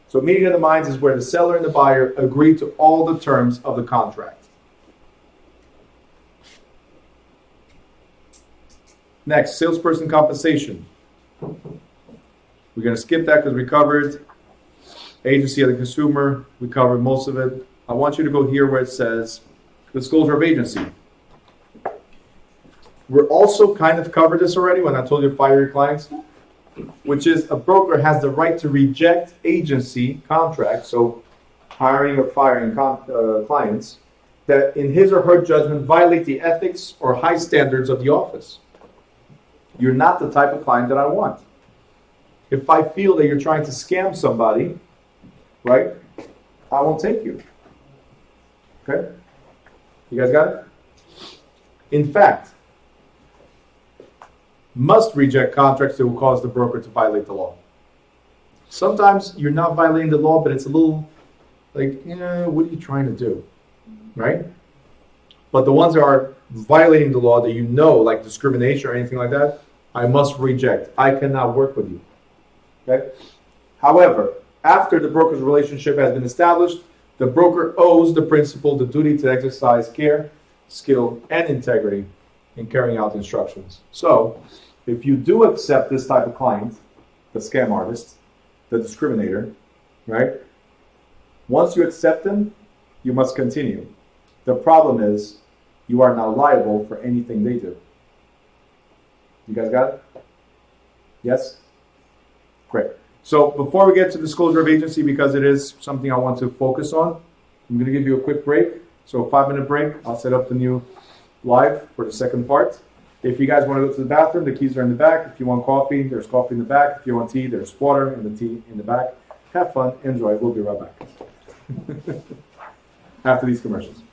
So a meeting of the minds is where the seller and the buyer agree to all the terms of the contract. Next, salesperson compensation. We're gonna skip that because we covered agency of the consumer. We covered most of it. I want you to go here where it says disclosure of agency. We're also kind of covered this already when I told you to fire your clients, which is a broker has the right to reject agency contracts, so hiring or firing clients that in his or her judgment violate the ethics or high standards of the office. You're not the type of client that I want. If I feel that you're trying to scam somebody, right, I won't take you. Okay? You guys got it? In fact, must reject contracts that will cause the broker to violate the law. Sometimes you're not violating the law, but it's a little like, what are you trying to do? Right? But the ones that are violating the law that you know, like discrimination or anything like that, I must reject. I cannot work with you. Okay? However, after the broker's relationship has been established, the broker owes the principal the duty to exercise care, skill, and integrity in carrying out instructions. So, if you do accept this type of client, the scam artist, the discriminator, right? Once you accept them, you must continue. The problem is, you are not liable for anything they do. You guys got it? Yes? Great. So before we get to disclosure of agency, because it is something I want to focus on, I'm going to give you a quick break. So a 5-minute break. I'll set up the new live for the second part. If you guys want to go to the bathroom, the keys are in the back. If you want coffee, there's coffee in the back. If you want tea, there's water and the tea in the back. Have fun. Enjoy. We'll be right back. After these commercials.